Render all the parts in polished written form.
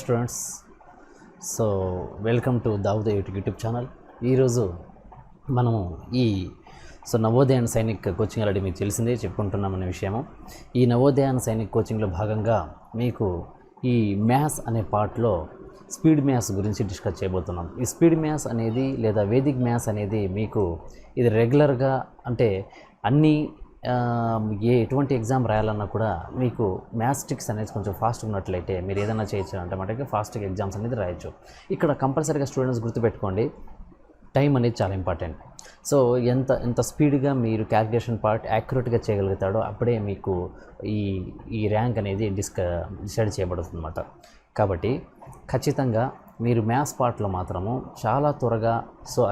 Students, so welcome to Davuda YouTube channel. ఈరోజు మనము Navodaya and Sainik coaching already మీకు తెలిసిందే చెప్పుకుంటున్నామనే విషయము. ఈ నవోదయ అండ్ సైనిక్ కోచింగ్లో భాగంగా మీకు ఈ మ్యాథ్స్ అనే పార్ట్లో స్పీడ్ మ్యాథ్స్ గురించి డిస్కస్ చేయబోతున్నాం. ఈ స్పీడ్ మ్యాథ్స్ అనేది లేదా వేదిక్ మ్యాథ్స్ అనేది మీకు ఇది రెగ్యులర్గా అంటే అన్ని ఎటువంటి ఎగ్జామ్ రాయాలన్నా కూడా మీకు మ్యాథ్స్ ట్రిక్స్ అనేది కొంచెం ఫాస్ట్గా ఉన్నట్లయితే మీరు ఏదైనా చేయొచ్చు అంటే ఫాస్ట్గా ఎగ్జామ్స్ అనేది రాయొచ్చు. ఇక్కడ కంపల్సరీగా స్టూడెంట్స్ గుర్తుపెట్టుకోండి, టైం అనేది చాలా ఇంపార్టెంట్. సో ఎంత స్పీడ్గా మీరు క్యాల్కులేషన్ పార్ట్ యాక్యురేట్గా చేయగలుగుతాడో అప్పుడే మీకు ఈ ర్యాంక్ అనేది డిసైడ్ చేయబడుతుంది అన్నమాట. కాబట్టి ఖచ్చితంగా మీరు మ్యాథ్స్ పార్ట్లో మాత్రము చాలా త్వరగా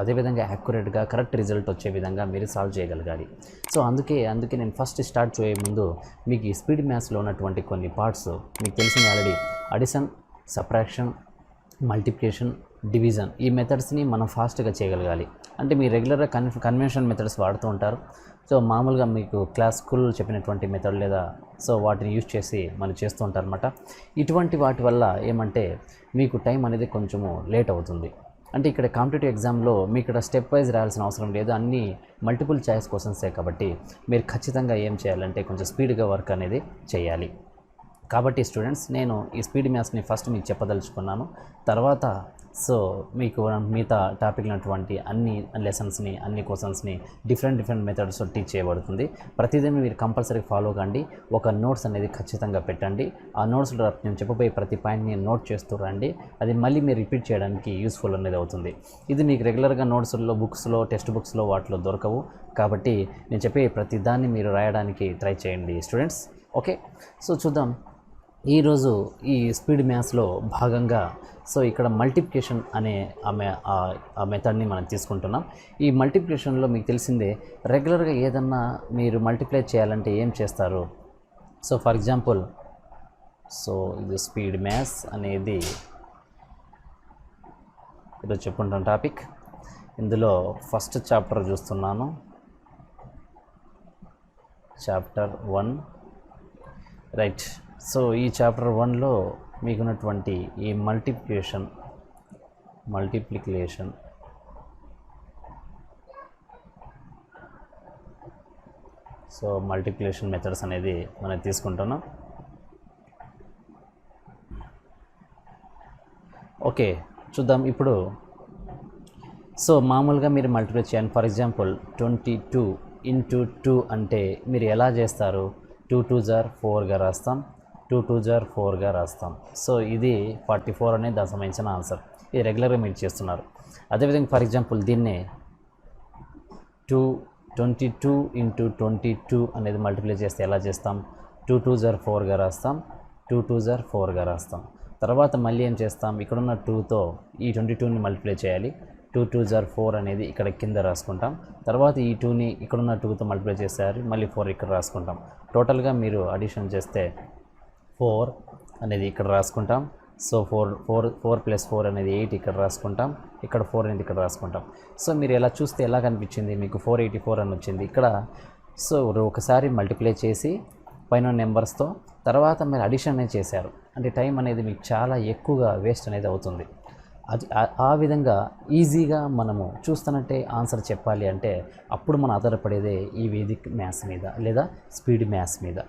అదేవిధంగా యాక్యురేట్గా కరెక్ట్ రిజల్ట్ వచ్చే విధంగా మీరు సాల్వ్ చేయగలగాలి. సో అందుకే నేను ఫస్ట్ స్టార్ట్ చేయే ముందు మీకు ఈ స్పీడ్ మ్యాథ్స్లో ఉన్నటువంటి కొన్ని పార్ట్స్ మీకు తెలిసింది already. Addition, subtraction, multiplication, division, ఈ మెథడ్స్ని మనం ఫాస్ట్గా చేయగలగాలి. అంటే మీరు రెగ్యులర్గా కన్వెన్షనల్ మెథడ్స్ వాడుతూ ఉంటారు. సో మామూలుగా మీకు స్కూల్లో చెప్పినటువంటి మెథడ్ లేదా వాటిని యూజ్ చేసి మనం చేస్తూ ఉంటారన్నమాట. ఇటువంటి వాటి వల్ల ఏమంటే మీకు టైం అనేది కొంచెము లేట్ అవుతుంది. అంటే ఇక్కడ కాంపిటేటివ్ ఎగ్జామ్లో మీ ఇక్కడ స్టెప్ వైజ్ రాయాల్సిన అవసరం లేదు, అన్నీ మల్టిపుల్ చాయిస్ క్వశ్చన్సే. కాబట్టి మీరు ఖచ్చితంగా ఏం చేయాలంటే కొంచెం స్పీడ్గా వర్క్ అనేది చేయాలి. కాబట్టి స్టూడెంట్స్, నేను ఈ స్పీడ్ మ్యాథ్స్ని ఫస్ట్ మీకు చెప్పదలుచుకున్నాను. తర్వాత మీకు మిగతా టాపిక్ ఉన్నటువంటి అన్ని లెసన్స్ని, అన్ని క్వశ్చన్స్ని డిఫరెంట్ మెథడ్స్ టీచ్ చేయబడుతుంది. ప్రతిదీ మీరు కంపల్సరీ ఫాలో కండి. ఒక నోట్స్ అనేది ఖచ్చితంగా పెట్టండి. ఆ నోట్స్లో నేను చెప్పబోయే ప్రతి పాయింట్ని నోట్ చేస్తూ రండి. అది మళ్ళీ మీరు రిపీట్ చేయడానికి యూస్ఫుల్ అనేది అవుతుంది. ఇది మీకు రెగ్యులర్గా నోట్స్లో, బుక్స్లో, టెక్స్ట్ బుక్స్లో వాటిలో దొరకవు. కాబట్టి నేను చెప్పే ప్రతి దాన్ని మీరు రాయడానికి ట్రై చేయండి స్టూడెంట్స్. ఓకే, చూద్దాం. ఈరోజు ఈ స్పీడ్ మ్యాథ్స్లో భాగంగా ఇక్కడ మల్టిప్లికేషన్ అనే ఆ మెథడ్ని మనం తీసుకుంటున్నాం. ఈ మల్టిప్లికేషన్లో మీకు తెలిసిందే, రెగ్యులర్గా ఏదన్నా మీరు మల్టిప్లై చేయాలంటే ఏం చేస్తారు? ఫర్ ఎగ్జాంపుల్ ఇది స్పీడ్ మ్యాథ్స్ అనేది ఈరోజు చెప్పుకుంటాం టాపిక్. ఇందులో ఫస్ట్ చాప్టర్ చూస్తున్నాను, చాప్టర్ 1, రైట్. ఈ చాప్టర్ 1లో మీకున్నటువంటి ఈ మల్టిప్లికేషన్ మల్టిప్లికేషన్ మెథడ్స్ అనేది మనం తీసుకుంటున్నాం. ఓకే, చూద్దాం ఇప్పుడు. మామూలుగా మీరు మల్టిప్లై చేయండి. ఫర్ ఎగ్జాంపుల్ 22 × 2 అంటే మీరు ఎలా చేస్తారు? 2 2s are 4గా రాస్తాం, 2 2s are 4గా రాస్తాం. ఇది 44 అనేది దానికి సంబంధించిన ఆన్సర్. ఇది రెగ్యులర్గా మీరు చేస్తున్నారు. అదేవిధంగా ఫర్ ఎగ్జాంపుల్ దీన్నే 22 × 22 అనేది మల్టిప్లై చేస్తే ఎలా చేస్తాం? 2 2s are 4గా రాస్తాం, 2 2s are 4గా రాస్తాం. తర్వాత మళ్ళీ ఏం చేస్తాం? ఇక్కడున్న 2తో ఈ 22ని మల్టిప్లై చేయాలి. 2 2s are 4 అనేది ఇక్కడ కింద రాసుకుంటాం. తర్వాత ఈ 2ని ఇక్కడున్న 2తో మల్టిప్లై చేసేయాలి, మళ్ళీ 4 ఇక్కడ రాసుకుంటాం. టోటల్గా మీరు అడిషన్ చేస్తే 4 అనేది ఇక్కడ రాసుకుంటాం. 4 + 4 అనేది 8 ఇక్కడ రాసుకుంటాం. ఇక్కడ 4 అనేది ఇక్కడ రాసుకుంటాం. మీరు ఎలా చూస్తే ఎలా కనిపించింది? మీకు 484 అని వచ్చింది ఇక్కడ. ఒకసారి మల్టిప్లై చేసి పైన నెంబర్స్తో తర్వాత మీరు అడిషన్ అనేది చేశారు అంటే టైం అనేది మీకు చాలా ఎక్కువగా వేస్ట్ అనేది అవుతుంది. అది ఆ విధంగా ఈజీగా మనము చూస్తున్నట్టే ఆన్సర్ చెప్పాలి అంటే అప్పుడు మనం ఆధారపడేదే ఈ వేదిక్ మ్యాథ్స్ మీద లేదా స్పీడ్ మ్యాథ్స్ మీద.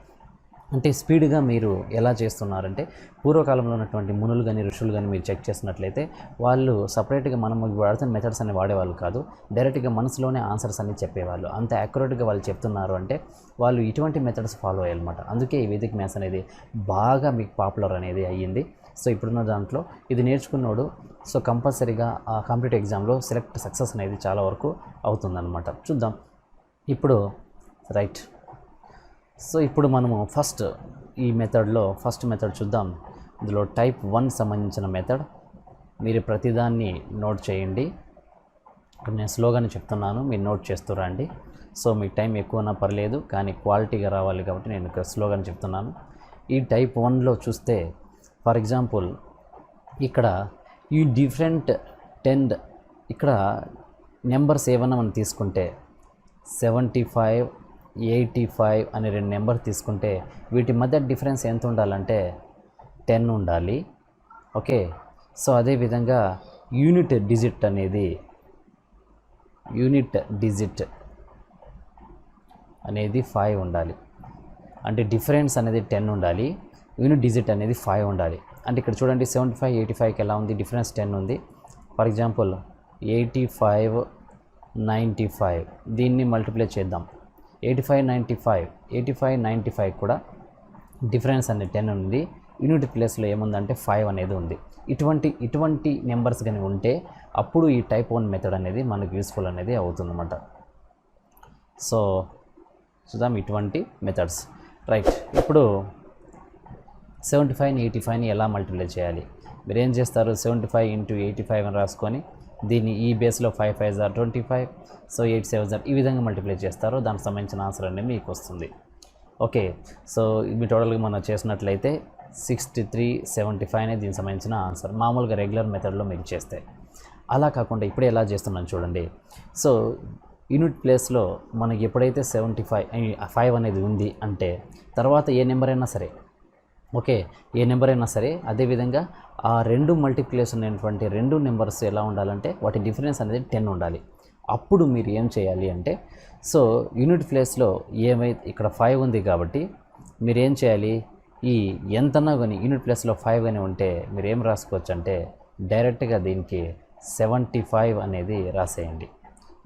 అంటే స్పీడ్గా మీరు ఎలా చేస్తున్నారంటే పూర్వకాలంలో ఉన్నటువంటి మునులు కానీ ఋషులు కానీ మీరు చెక్ చేసినట్లయితే వాళ్ళు సపరేట్గా మనం వాడుతున్న మెథడ్స్ అన్ని వాడేవాళ్ళు కాదు. డైరెక్ట్గా మనసులోనే ఆన్సర్స్ అన్ని చెప్పేవాళ్ళు. అంత యాక్యురేట్గా వాళ్ళు చెప్తున్నారు అంటే వాళ్ళు ఇటువంటి మెథడ్స్ ఫాలో అయ్యాలన్నమాట. అందుకే ఈ వేదిక్ మ్యాథ్స్ అనేది బాగా మీకు పాపులర్ అనేది అయ్యింది. ఇప్పుడున్న దాంట్లో ఇది నేర్చుకున్నాడు కంపల్సరీగా ఆ కాంపిటేటివ్ ఎగ్జామ్లో సక్సెస్ అనేది చాలా వరకు అవుతుందన్నమాట. చూద్దాం ఇప్పుడు, రైట్. ఇప్పుడు మనము ఈ మెథడ్లో ఫస్ట్ మెథడ్ చూద్దాం. ఇందులో టైప్ 1 సంబంధించిన మెథడ్. మీరు ప్రతిదాన్ని నోట్ చేయండి. నేను స్లోగానే చెప్తున్నాను, మీరు నోట్ చేస్తూ రండి. మీకు టైం ఎక్కువనా పర్లేదు, కానీ క్వాలిటీగా రావాలి కాబట్టి నేను ఇక్కడ స్లోగానే చెప్తున్నాను. ఈ టైప్ 1లో చూస్తే ఫర్ ఎగ్జాంపుల్ ఇక్కడ ఈ డిఫరెంట్ 10 ఇక్కడ నెంబర్స్ ఏమన్నా మనం తీసుకుంటే 75, 85 అనే 2 నెంబర్ తీసుకుంటే వీటి మధ్య డిఫరెన్స్ ఎంత ఉండాలంటే 10 ఉండాలి. ఓకే. సో అదేవిధంగా యూనిట్ డిజిట్ అనేది 5 ఉండాలి. అంటే డిఫరెన్స్ అనేది 10 ఉండాలి, యూనిట్ డిజిట్ అనేది 5 ఉండాలి. అంటే ఇక్కడ చూడండి 75 85కి ఎలా ఉంది, డిఫరెన్స్ 10 ఉంది. ఫర్ ఎగ్జాంపుల్ 85 95 దీన్ని మల్టిప్లై చేద్దాం. 85 95 కూడా డిఫరెన్స్ అనేది 10 ఉంది, యూనిట్ ప్లేస్లో ఏముందంటే 5 అనేది ఉంది. ఇటువంటి నెంబర్స్ కానీ ఉంటే అప్పుడు ఈ టైప్ 1 మెథడ్ అనేది మనకు యూస్ఫుల్ అనేది అవుతుందన్నమాట. సో చూద్దాం ఇటువంటి మెథడ్స్. రైట్, ఇప్పుడు 75ని 85ని ఎలా మల్టిప్లై చేయాలి? మీరు ఏం చేస్తారు, 75 × 85 అని రాసుకొని దీన్ని ఈ బేస్లో 5 5 are 25, సో 8 7 are ఈ విధంగా మల్టిప్లై చేస్తారు. దానికి సంబంధించిన ఆన్సర్ అనేది మీకు వస్తుంది. ఓకే, సో మీ టోటల్గా మనం చేసినట్లయితే 6375 అనేది దీనికి సంబంధించిన ఆన్సర్. మామూలుగా రెగ్యులర్ మెథడ్లో మీరు చేస్తే. అలా కాకుండా ఇప్పుడు ఎలా చేస్తున్నాను చూడండి. సో యూనిట్ ప్లేస్లో మనకి ఎప్పుడైతే 5 అనేది ఉంది అంటే తర్వాత ఏ నెంబర్ అయినా సరే, ఓకే, ఏ నెంబర్ అయినా సరే అదేవిధంగా ఆ రెండు మల్టిప్లికేషన్ అయినటువంటి రెండు నెంబర్స్ ఎలా ఉండాలంటే వాటి డిఫరెన్స్ అనేది 10 ఉండాలి. అప్పుడు మీరు ఏం చేయాలి అంటే, సో యూనిట్ ప్లేస్లో ఇక్కడ 5 ఉంది కాబట్టి మీరు ఏం చేయాలి, ఈ ఎంతన్నా కానీ యూనిట్ ప్లేస్లో 5 కానీ ఉంటే మీరు ఏం రాసుకోవచ్చు అంటే డైరెక్ట్గా దీనికి 75 అనేది రాసేయండి.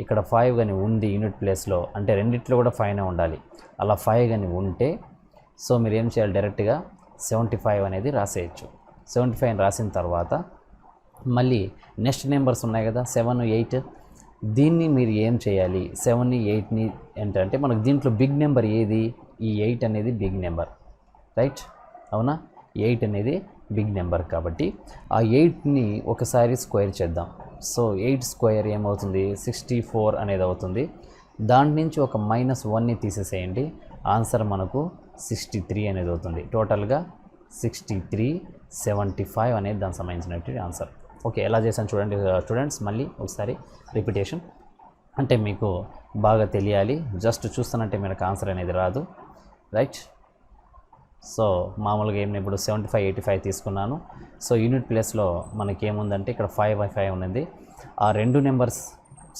ఇక్కడ 5 కానీ ఉంది యూనిట్ ప్లేస్లో అంటే రెండిట్లో కూడా 5నే ఉండాలి. అలా 5 కానీ ఉంటే సో మీరు ఏం చేయాలి, డైరెక్ట్గా 75 అనేది రాసేయచ్చు. 75 రాసిన తర్వాత మళ్ళీ నెక్స్ట్ నెంబర్స్ ఉన్నాయి కదా 7 8, దీన్ని మీరు ఏం చేయాలి, 7ని 8ని ఏంటంటే మనకు దీంట్లో బిగ్ నెంబర్ ఏది, ఈ 8 అనేది బిగ్ నెంబర్, రైట్? అవునా, 8 అనేది బిగ్ నెంబర్ కాబట్టి ఆ 8ని ఒకసారి స్క్వేర్ చేద్దాం. సో 8 స్క్వేర్ ఏమవుతుంది, 64 అనేది అవుతుంది. దాని నుంచి ఒక -1ని తీసేసేయండి, ఆన్సర్ మనకు 63 అనేది అవుతుంది. టోటల్గా 63 75 అనేది దానికి సంబంధించినటువంటి ఆన్సర్. ఓకే, ఎలా చేశాను చూడండి స్టూడెంట్స్, మళ్ళీ ఒకసారి రిపిటేషన్ అంటే మీకు బాగా తెలియాలి. జస్ట్ చూస్తానంటే మనకు ఆన్సర్ అనేది రాదు, రైట్? సో మామూలుగా ఏమి ఇప్పుడు 75 85 తీసుకున్నాను. సో యూనిట్ ప్లేస్లో మనకి ఏముందంటే ఇక్కడ 5 5 ఉన్నది. ఆ రెండు నెంబర్స్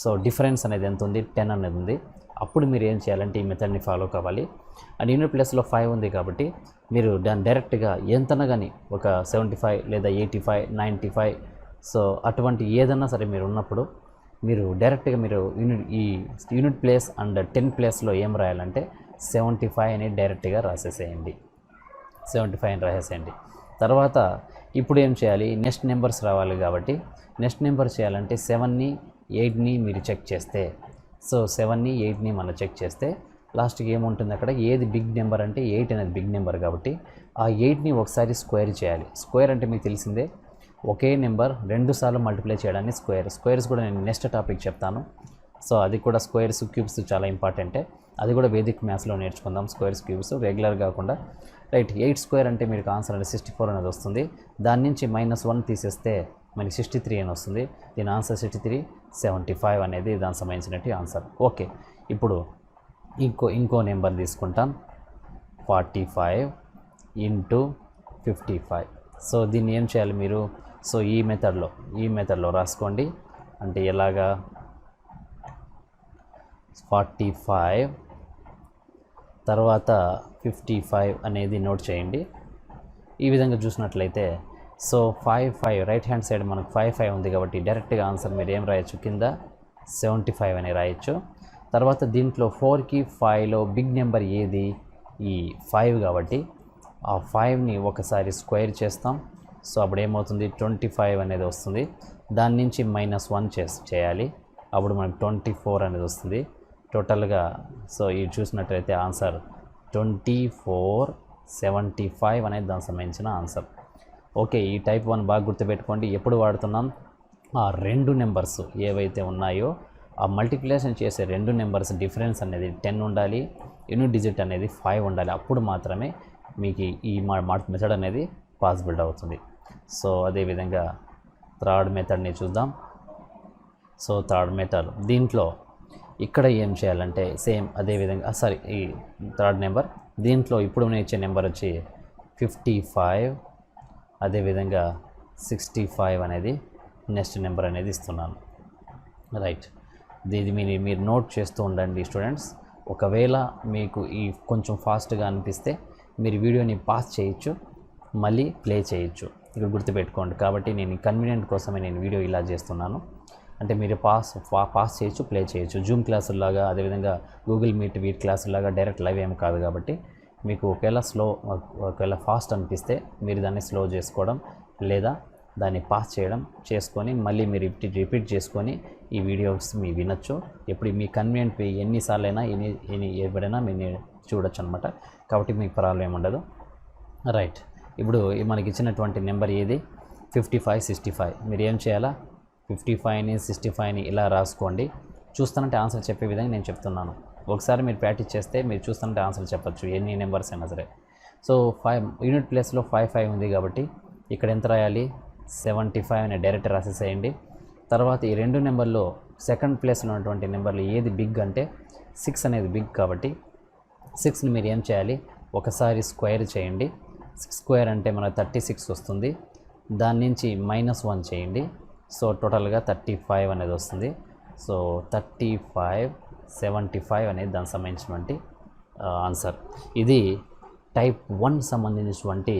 సో డిఫరెన్స్ అనేది ఎంత ఉంది, 10 అనేది ఉంది. అప్పుడు మీరు ఏం చేయాలంటే ఈ మెథడ్ని ఫాలో కావాలి. అండ్ యూనిట్ ప్లేస్లో 5 ఉంది కాబట్టి మీరు దాన్ని డైరెక్ట్గా ఎంతనా కానీ ఒక 75 లేదా 85 95 సో అటువంటి ఏదన్నా సరే మీరు ఉన్నప్పుడు మీరు డైరెక్ట్గా మీరు యూనిట్ ప్లేస్ అండ్ 10 ప్లేస్లో ఏం రాయాలంటే 75 అనేది డైరెక్ట్గా రాసేసేయండి. 75 అని రాసేసేయండి. తర్వాత ఇప్పుడు ఏం చేయాలి, నెక్స్ట్ నెంబర్స్ రావాలి కాబట్టి నెక్స్ట్ నెంబర్ చేయాలంటే 7ని 8ని మీరు చెక్ చేస్తే, సో 7ని 8ని మనం చెక్ చేస్తే లాస్ట్కి ఏముంటుంది అక్కడ, ఏది బిగ్ నెంబర్ అంటే 8 అనేది బిగ్ నెంబర్ కాబట్టి ఆ 8ని ఒకసారి స్క్వేర్ చేయాలి. స్క్వేర్ అంటే మీకు తెలిసిందే, ఒకే నెంబర్ 2 సార్లు మల్టిప్లై చేయడాన్ని స్క్వేర్స్ కూడా నేను నెక్స్ట్ టాపిక్ చెప్తాను. సో అది కూడా స్క్వేర్స్ క్యూబ్స్ చాలా ఇంపార్టెంటే, అది కూడా వేదిక్ మ్యాథ్స్లో నేర్చుకుందాం. స్క్వేర్స్ క్యూబ్స్ రెగ్యులర్ కాకుండా, రైట్? 8 స్క్వేర్ అంటే మీకు ఆన్సర్ అనేది 64 అనేది వస్తుంది. దాని నుంచి -1 తీసేస్తే మనకి 63 అని వస్తుంది. దీని ఆన్సర్ 63 75 అనేది దానికి సంబంధించినట్టు ఆన్సర్. ఓకే, ఇప్పుడు ఇంకో నెంబర్ తీసుకుంటాం, 45 × 55. సో దీన్ని ఏం చేయాలి మీరు, సో ఈ మెథడ్లో రాసుకోండి. అంటే ఎలాగా, 45 తర్వాత 55 అనేది నోట్ చేయండి. ఈ విధంగా చూసినట్లయితే సో 5 రైట్ హ్యాండ్ సైడ్ మనకు 5 ఉంది కాబట్టి డైరెక్ట్గా ఆన్సర్ మీరు ఏం రాయొచ్చు, కింద 75 అని రాయొచ్చు. తర్వాత దీంట్లో 4కి 5లో బిగ్ నెంబర్ ఏది, ఈ 5 కాబట్టి ఆ 5ని ఒకసారి స్క్వేర్ చేస్తాం. సో అప్పుడు ఏమవుతుంది, 25 అనేది వస్తుంది. దాని నుంచి -1 చేయాలి, అప్పుడు మనకు 24 అనేది వస్తుంది. టోటల్గా సో ఇది చూసినట్లయితే ఆన్సర్ 24 75 అనేది దానికి సంబంధించిన ఆన్సర్. ఓకే, ఈ టైప్ 1 బాగా గుర్తుపెట్టుకోండి. ఎప్పుడు వాడుతున్నాం, ఆ రెండు నెంబర్స్ ఏవైతే ఉన్నాయో ఆ మల్టిప్లికేషన్ చేసే రెండు నెంబర్స్ డిఫరెన్స్ అనేది 10 ఉండాలి, యూనిట్ డిజిట్ అనేది 5 ఉండాలి. అప్పుడు మాత్రమే మీకు ఈ మెథడ్ అనేది పాసిబుల్ అవుతుంది. సో అదేవిధంగా థర్డ్ మెథడ్ని చూద్దాం. సో థర్డ్ మెథడ్ దీంట్లో ఇక్కడ ఏం చేయాలంటే సేమ్ అదేవిధంగా ఈ థర్డ్ నెంబర్ దీంట్లో ఇప్పుడు నేను ఇచ్చే నెంబర్ వచ్చి 55, అదేవిధంగా 65 అనేది నెక్స్ట్ నెంబర్ అనేది ఇస్తున్నాను. రైట్, ఇది మీరు నోట్ చేస్తూ ఉండండి స్టూడెంట్స్. ఒకవేళ మీకు ఈ కొంచెం ఫాస్ట్గా అనిపిస్తే మీరు వీడియోని పాస్ చేయొచ్చు, మళ్ళీ ప్లే చేయొచ్చు. ఇక్కడ గుర్తుపెట్టుకోండి. కాబట్టి నేను కన్వీనియంట్ కోసమే నేను వీడియో ఇలా చేస్తున్నాను. అంటే మీరు పాస్ చేయొచ్చు, ప్లే చేయొచ్చు. జూమ్ క్లాసుల్లాగా, అదేవిధంగా గూగుల్ మీట్ వీటి క్లాసుల్లాగా డైరెక్ట్ లైవ్ ఏం కాదు. కాబట్టి మీకు ఒకవేళ ఫాస్ట్ అనిపిస్తే మీరు దాన్ని స్లో చేసుకోవడం లేదా దాన్ని పాస్ చేసుకొని మళ్ళీ మీరు రిపీట్ చేసుకొని ఈ వీడియోస్ మీరు వినొచ్చు. ఎప్పుడు మీ కన్వీనియంట్ ఎన్నిసార్లైనా ఎప్పుడైనా మీరు చూడొచ్చు అనమాట. కాబట్టి మీకు ప్రాబ్లం ఉండదు. రైట్, ఇప్పుడు మనకి ఇచ్చినటువంటి నెంబర్ ఏది? 55, 65. మీరు ఏం చేయాలా? 55ని 65ని ఇలా రాసుకోండి. చూస్తానంటే ఆన్సర్ చెప్పే విధంగా నేను చెప్తున్నాను. ఒకసారి మీరు ప్రాక్టీస్ చేస్తే మీరు చూస్తానంటే ఆన్సర్ చెప్పచ్చు, ఎన్ని నెంబర్స్ అయినా సరే. సో 5 యూనిట్ ప్లేస్లో 55 ఉంది కాబట్టి ఇక్కడ ఎంత రాయాలి? 75 అని డైరెక్ట్ రాసేసేయండి. తర్వాత ఈ రెండు నెంబర్లో సెకండ్ ప్లేస్లో ఉన్నటువంటి నెంబర్లు ఏది బిగ్ అంటే 6 అనేది బిగ్. కాబట్టి 6ని మీరు ఏం చేయాలి? ఒకసారి స్క్వేర్ చేయండి. 6 స్క్వేర్ అంటే మనకు 36 వస్తుంది. దాని నుంచి -1 చేయండి. సో టోటల్గా 35 అనేది వస్తుంది. సో 35, 75 అనేది దానికి సంబంధించినటువంటి ఆన్సర్. ఇది టైప్ 1 సంబంధించినటువంటి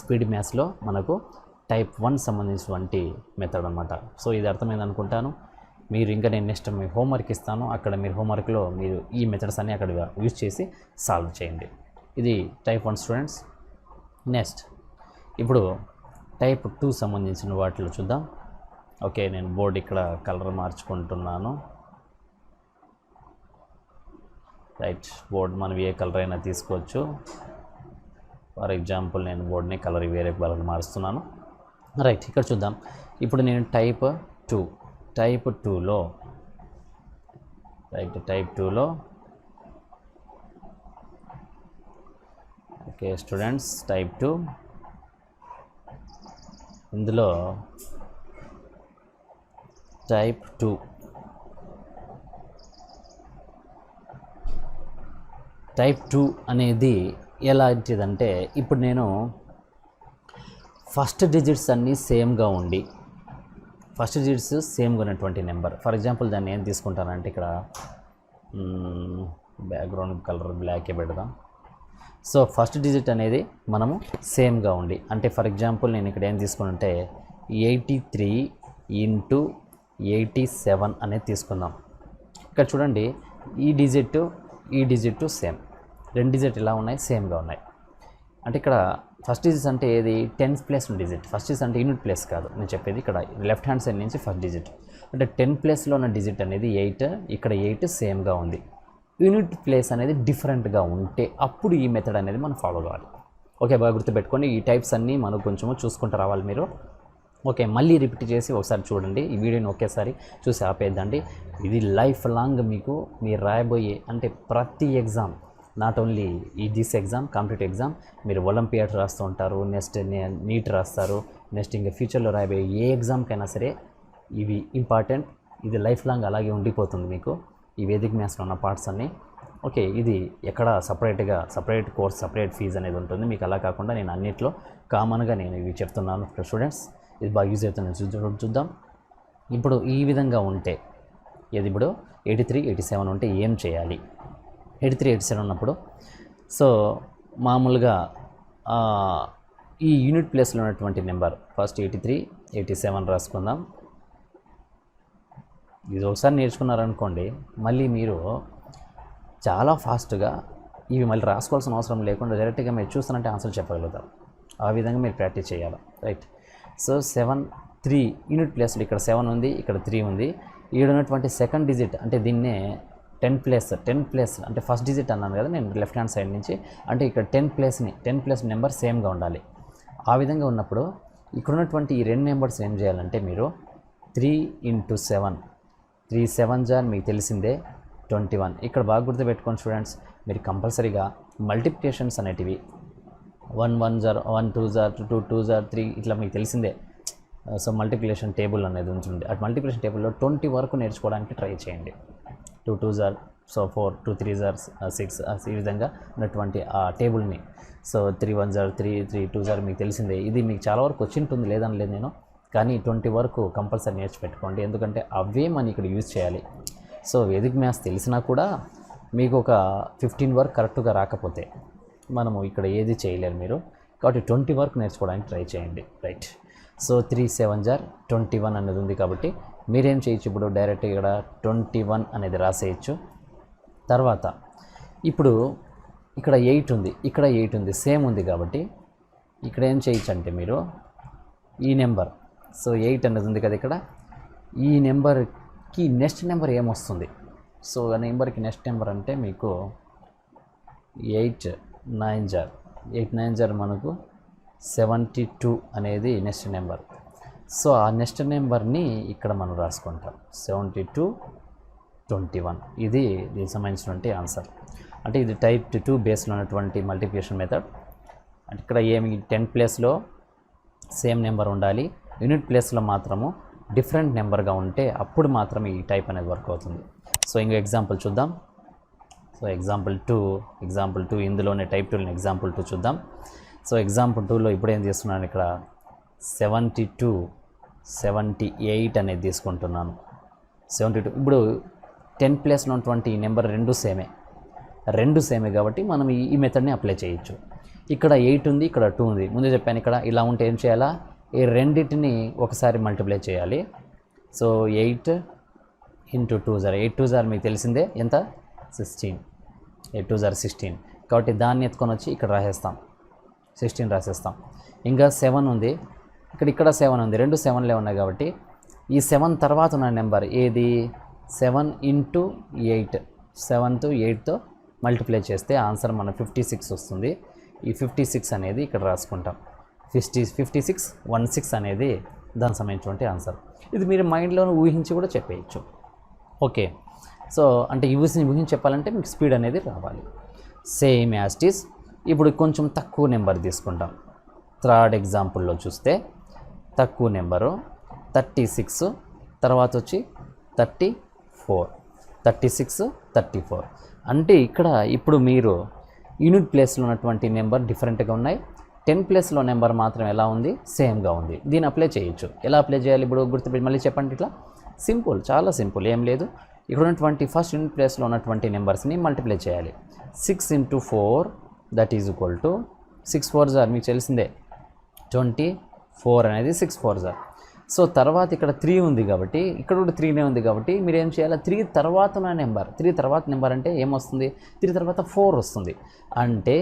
స్పీడ్ మ్యాథ్స్లో మనకు టైప్ 1 సంబంధించినటువంటి మెథడ్ అనమాట. సో ఇది అర్థమైంది అనుకుంటాను. మీరు ఇంకా నేను నెక్స్ట్ మీ హోంవర్క్ ఇస్తాను. అక్కడ మీరు హోంవర్క్లో మీరు ఈ మెథడ్స్ అన్నీ అక్కడ యూజ్ చేసి సాల్వ్ చేయండి. ఇది టైప్ 1 స్టూడెంట్స్. నెక్స్ట్ ఇప్పుడు టైప్ 2 సంబంధించిన వాటిలో చూద్దాం. ఓకే, నేను బోర్డు ఇక్కడ కలర్ మార్చుకుంటున్నాను. రైట్, బోర్డు మనం ఏ కలర్ అయినా తీసుకోవచ్చు. ఫర్ ఎగ్జాంపుల్ నేను బోర్డుని కలర్ వేరే కలర్ మారుస్తున్నాను. రైట్, ఇక్కడ చూద్దాం. ఇప్పుడు నేను టైప్ 2లో ఓకే స్టూడెంట్స్, టైప్ 2 ఇందులో టైప్ 2 అనేది ఎలాంటిదంటే, ఇప్పుడు నేను ఫస్ట్ డిజిట్స్ అన్నీ సేమ్గా ఉండి ఉన్నటువంటి నెంబర్. ఫర్ ఎగ్జాంపుల్ దాన్ని ఏం తీసుకుంటానంటే ఇక్కడ బ్యాక్గ్రౌండ్ కలర్ బ్లాకే పెడదాం. సో ఫస్ట్ డిజిట్ అనేది మనము సేమ్గా ఉండి, అంటే ఫర్ ఎగ్జాంపుల్ నేను ఇక్కడ ఏం తీసుకుంటే 83 × 87 అనేది తీసుకుందాం. ఇక్కడ చూడండి, ఈ డిజిట్ సేమ్, రెండు డిజిట్ ఇలా ఉన్నాయి, సేమ్గా ఉన్నాయి. అంటే ఇక్కడ ఫస్ట్ డిజిట్ అంటే ఏది? 10th place digit. First digit అంటే యూనిట్ ప్లేస్ కాదు నేను చెప్పేది. ఇక్కడ లెఫ్ట్ హ్యాండ్ సైడ్ నుంచి ఫస్ట్ డిజిట్ అంటే 10th ప్లేస్లో ఉన్న డిజిట్ అనేది 8. ఇక్కడ 8 సేమ్గా ఉంది. యూనిట్ ప్లేస్ అనేది డిఫరెంట్గా ఉంటే అప్పుడు ఈ మెథడ్ అనేది మనం ఫాలో కావాలి. ఓకే, బాగా గుర్తుపెట్టుకోండి. ఈ టైప్స్ అన్నీ మనం కొంచెము చూసుకుంటూ రావాలి మీరు. ఓకే, మళ్ళీ రిపీట్ చేసి ఒకసారి చూడండి. ఈ వీడియోని ఒకేసారి చూసి ఆపేద్దండి. ఇది లైఫ్ లాంగ్ మీకు మీరు రాయబోయే, అంటే ప్రతి exam, not only this exam, competitive exam, మీరు ఒలింపియాడ్ రాస్తూ ఉంటారు, నెక్స్ట్ నీట్ రాస్తారు, నెక్స్ట్ ఇంకా ఫ్యూచర్లో రాయబోయే ఏ ఎగ్జామ్కైనా సరే ఇవి ఇంపార్టెంట్. ఇది లైఫ్ లాంగ్ అలాగే ఉండిపోతుంది మీకు ఈ వేదిక మ్యాథ్స్లో ఉన్న పార్ట్స్ అన్నీ. ఓకే, ఇది ఎక్కడ సపరేట్ కోర్స్, సపరేట్ ఫీజు అనేది ఉంటుంది మీకు. అలా కాకుండా నేను అన్నిట్లో కామన్గా నేను ఇవి చెప్తున్నాను స్టూడెంట్స్. ఇది బాగా యూజ్ అవుతుంది. చూద్దాం. ఇప్పుడు ఈ విధంగా ఉంటే ఇది ఇప్పుడు 83, 87 ఉంటే ఏం చేయాలి? 83, 87 ఉన్నప్పుడు సో మామూలుగా ఈ యూనిట్ ప్లేస్లో ఉన్నటువంటి నెంబర్ ఫస్ట్ 83, 87 రాసుకుందాం. ఇది ఒకసారి నేర్చుకున్నారనుకోండి, మళ్ళీ మీరు చాలా ఫాస్ట్గా ఇవి మళ్ళీ రాసుకోవాల్సిన అవసరం లేకుండా డైరెక్ట్గా మీరు చూస్తానంటే ఆన్సర్ చెప్పగలుగుతారు. ఆ విధంగా మీరు ప్రాక్టీస్ చేయాలి. రైట్, సో 7, 3 యూనిట్ ప్లేస్లో ఇక్కడ 7 ఉంది, ఇక్కడ 3 ఉంది. ఈడ ఉన్నటువంటి సెకండ్ డిజిట్ అంటే దీన్నే 10th ప్లేస్ అంటే ఫస్ట్ డిజిట్ అన్నాను కదా నేను లెఫ్ట్ హ్యాండ్ సైడ్ నుంచి. అంటే ఇక్కడ 10th ప్లేస్ నెంబర్ సేమ్గా ఉండాలి. ఆ విధంగా ఉన్నప్పుడు ఇక్కడ ఉన్నటువంటి ఈ రెండు నెంబర్స్ ఏం చేయాలంటే మీరు 3 × 7, 3 7s మీకు తెలిసిందే 21. ఇక్కడ బాగా గుర్తుపెట్టుకోండి స్టూడెంట్స్, మీరు కంపల్సరీగా మల్టిప్లికేషన్స్ అనేటివి 1 1s 1 2s 2 2s 3 ఇట్లా మీకు తెలిసిందే. సో మల్టిప్లికేషన్ టేబుల్ అనేది ఉంటుంది. అటు మల్టిప్లికేషన్ టేబుల్లో 20 వరకు నేర్చుకోవడానికి ట్రై చేయండి. 2 2s సో 4 2 3 జార్ 6 ఈ విధంగా ఉన్నటువంటి ఆ టేబుల్ని, సో 3 1 జార్ 3 3 2 జార్ మీకు తెలిసిందే. ఇది మీకు చాలా వరకు వచ్చి ఉంటుంది, లేదని లేదు నేను, కానీ 20 వరకు కంపల్సరీ నేర్చిపెట్టుకోండి, ఎందుకంటే అవే మనం ఇక్కడ యూజ్ చేయాలి. సో వేదిక్ మ్యాథ్స్ తెలిసినా కూడా మీకు ఒక 15 వరకు కరెక్ట్గా రాకపోతే మనము ఇక్కడ ఏది చేయలేరు మీరు, కాబట్టి 20 వరకు నేర్చుకోవడానికి ట్రై చేయండి. రైట్. సో 3 7 జార్ 21 అనేది ఉంది కాబట్టి మీరేం చేయొచ్చు, ఇప్పుడు డైరెక్ట్ ఇక్కడ 21 అనేది రాసేయచ్చు. తర్వాత ఇప్పుడు ఇక్కడ 8 ఉంది, ఇక్కడ 8 ఉంది, సేమ్ ఉంది కాబట్టి ఇక్కడ ఏం చేయొచ్చు అంటే మీరు ఈ నెంబర్, సో 8 అనేది ఉంది కదా ఇక్కడ, ఈ నెంబర్కి నెక్స్ట్ నెంబర్ ఏమొస్తుంది, సో ఆ నెంబర్కి నెక్స్ట్ నెంబర్ అంటే మీకు 8 9 జార్ 8 9 జార్ మనకు 72 అనేది నెక్స్ట్ నెంబర్. సో ఆ నెక్స్ట్ నెంబర్ని ఇక్కడ మనం రాసుకుంటాం 72 21. ఇది దీనికి సంబంధించినటువంటి ఆన్సర్. అంటే ఇది టైప్ 2 బేస్లో ఉన్నటువంటి మల్టిప్లికేషన్ మెథడ్. అంటే ఇక్కడ ఏమి 10 ప్లేస్లో సేమ్ నెంబర్ ఉండాలి, యూనిట్ ప్లేస్లో మాత్రము డిఫరెంట్ నెంబర్గా ఉంటే అప్పుడు మాత్రం ఈ టైప్ అనేది వర్క్ అవుతుంది. సో ఇంకో ఎగ్జాంపుల్ చూద్దాం. సో ఎగ్జాంపుల్ 2 ఇందులోనే టైప్ 2 ఎగ్జాంపుల్ 2 చూద్దాం. సో ఎగ్జాంపుల్ 2లో ఇప్పుడు ఏం చేస్తున్నాను, ఇక్కడ 72 78 అనేది తీసుకుంటున్నాను. 72 ఇప్పుడు 10 ప్లేస్లో ఉన్నటువంటి ఈ నెంబర్ రెండు సేమే కాబట్టి మనం ఈ మెథడ్ని అప్లై చేయొచ్చు. ఇక్కడ 8 ఉంది, ఇక్కడ 2 ఉంది, ముందే చెప్పాను. ఇక్కడ ఇలా ఉంటే ఏం చేయాలా, ఈ రెండింటిని ఒకసారి మల్టిప్లై చేయాలి. సో 8 × 2 జార్ 8 2 జార్ మీకు తెలిసిందే ఎంత 16, 8 2 జార్ 16, కాబట్టి దాన్ని ఎత్తుకొని వచ్చి ఇక్కడ రాసేస్తాం, 16 రాసేస్తాం. ఇంకా 7 ఉంది, ఇక్కడ 7 ఉంది, రెండు 7లే ఉన్నాయి కాబట్టి ఈ 7 తర్వాత ఉన్న నెంబర్ ఏది, 7 × 8, 7తో 8తో మల్టిప్లై చేస్తే ఆన్సర్ మన 56 వస్తుంది. ఈ 56 అనేది ఇక్కడ రాసుకుంటాం. 56 16 అనేది దానికి సంబంధించినటువంటి ఆన్సర్. ఇది మీరు మైండ్లో ఊహించి కూడా చెప్పేయచ్చు. ఓకే. సో అంటే ఊహించి చెప్పాలంటే మీకు స్పీడ్ అనేది రావాలి. Same as it is. ఇప్పుడు కొంచెం తక్కువ నెంబర్ తీసుకుంటాం. థర్డ్ ఎగ్జాంపుల్లో చూస్తే తక్కువ నెంబరు 36, తర్వాత వచ్చి 34, 36 34. అంటే ఇక్కడ ఇప్పుడు మీరు యూనిట్ ప్లేస్లో ఉన్నటువంటి నెంబర్ డిఫరెంట్గా ఉన్నాయి, 10 ప్లేస్లో నెంబర్ మాత్రం ఎలా ఉంది, సేమ్గా ఉంది. దీన్ని అప్లై చేయొచ్చు. ఎలా అప్లై చేయాలి ఇప్పుడు గుర్తుపెట్టి మళ్ళీ చెప్పండి. ఇట్లా సింపుల్, చాలా సింపుల్, ఏం లేదు. ఇక్కడ ఉన్నటువంటి ఫస్ట్ యూనిట్ ప్లేస్లో ఉన్నటువంటి నెంబర్స్ని మల్టిప్లై చేయాలి. 6 × 4 దట్ ఈజ్ ఈక్వల్ టు 6 4 జార్ మీకు తెలిసిందే 24 అనేది 6 4 జార్. సో తర్వాత ఇక్కడ 3 ఉంది కాబట్టి ఇక్కడ కూడా 3నే ఉంది కాబట్టి మీరు ఏం చేయాలి, 3 తర్వాత ఉన్న నెంబర్, 3 తర్వాత నెంబర్ అంటే ఏమొస్తుంది, 3 తర్వాత 4 వస్తుంది. అంటే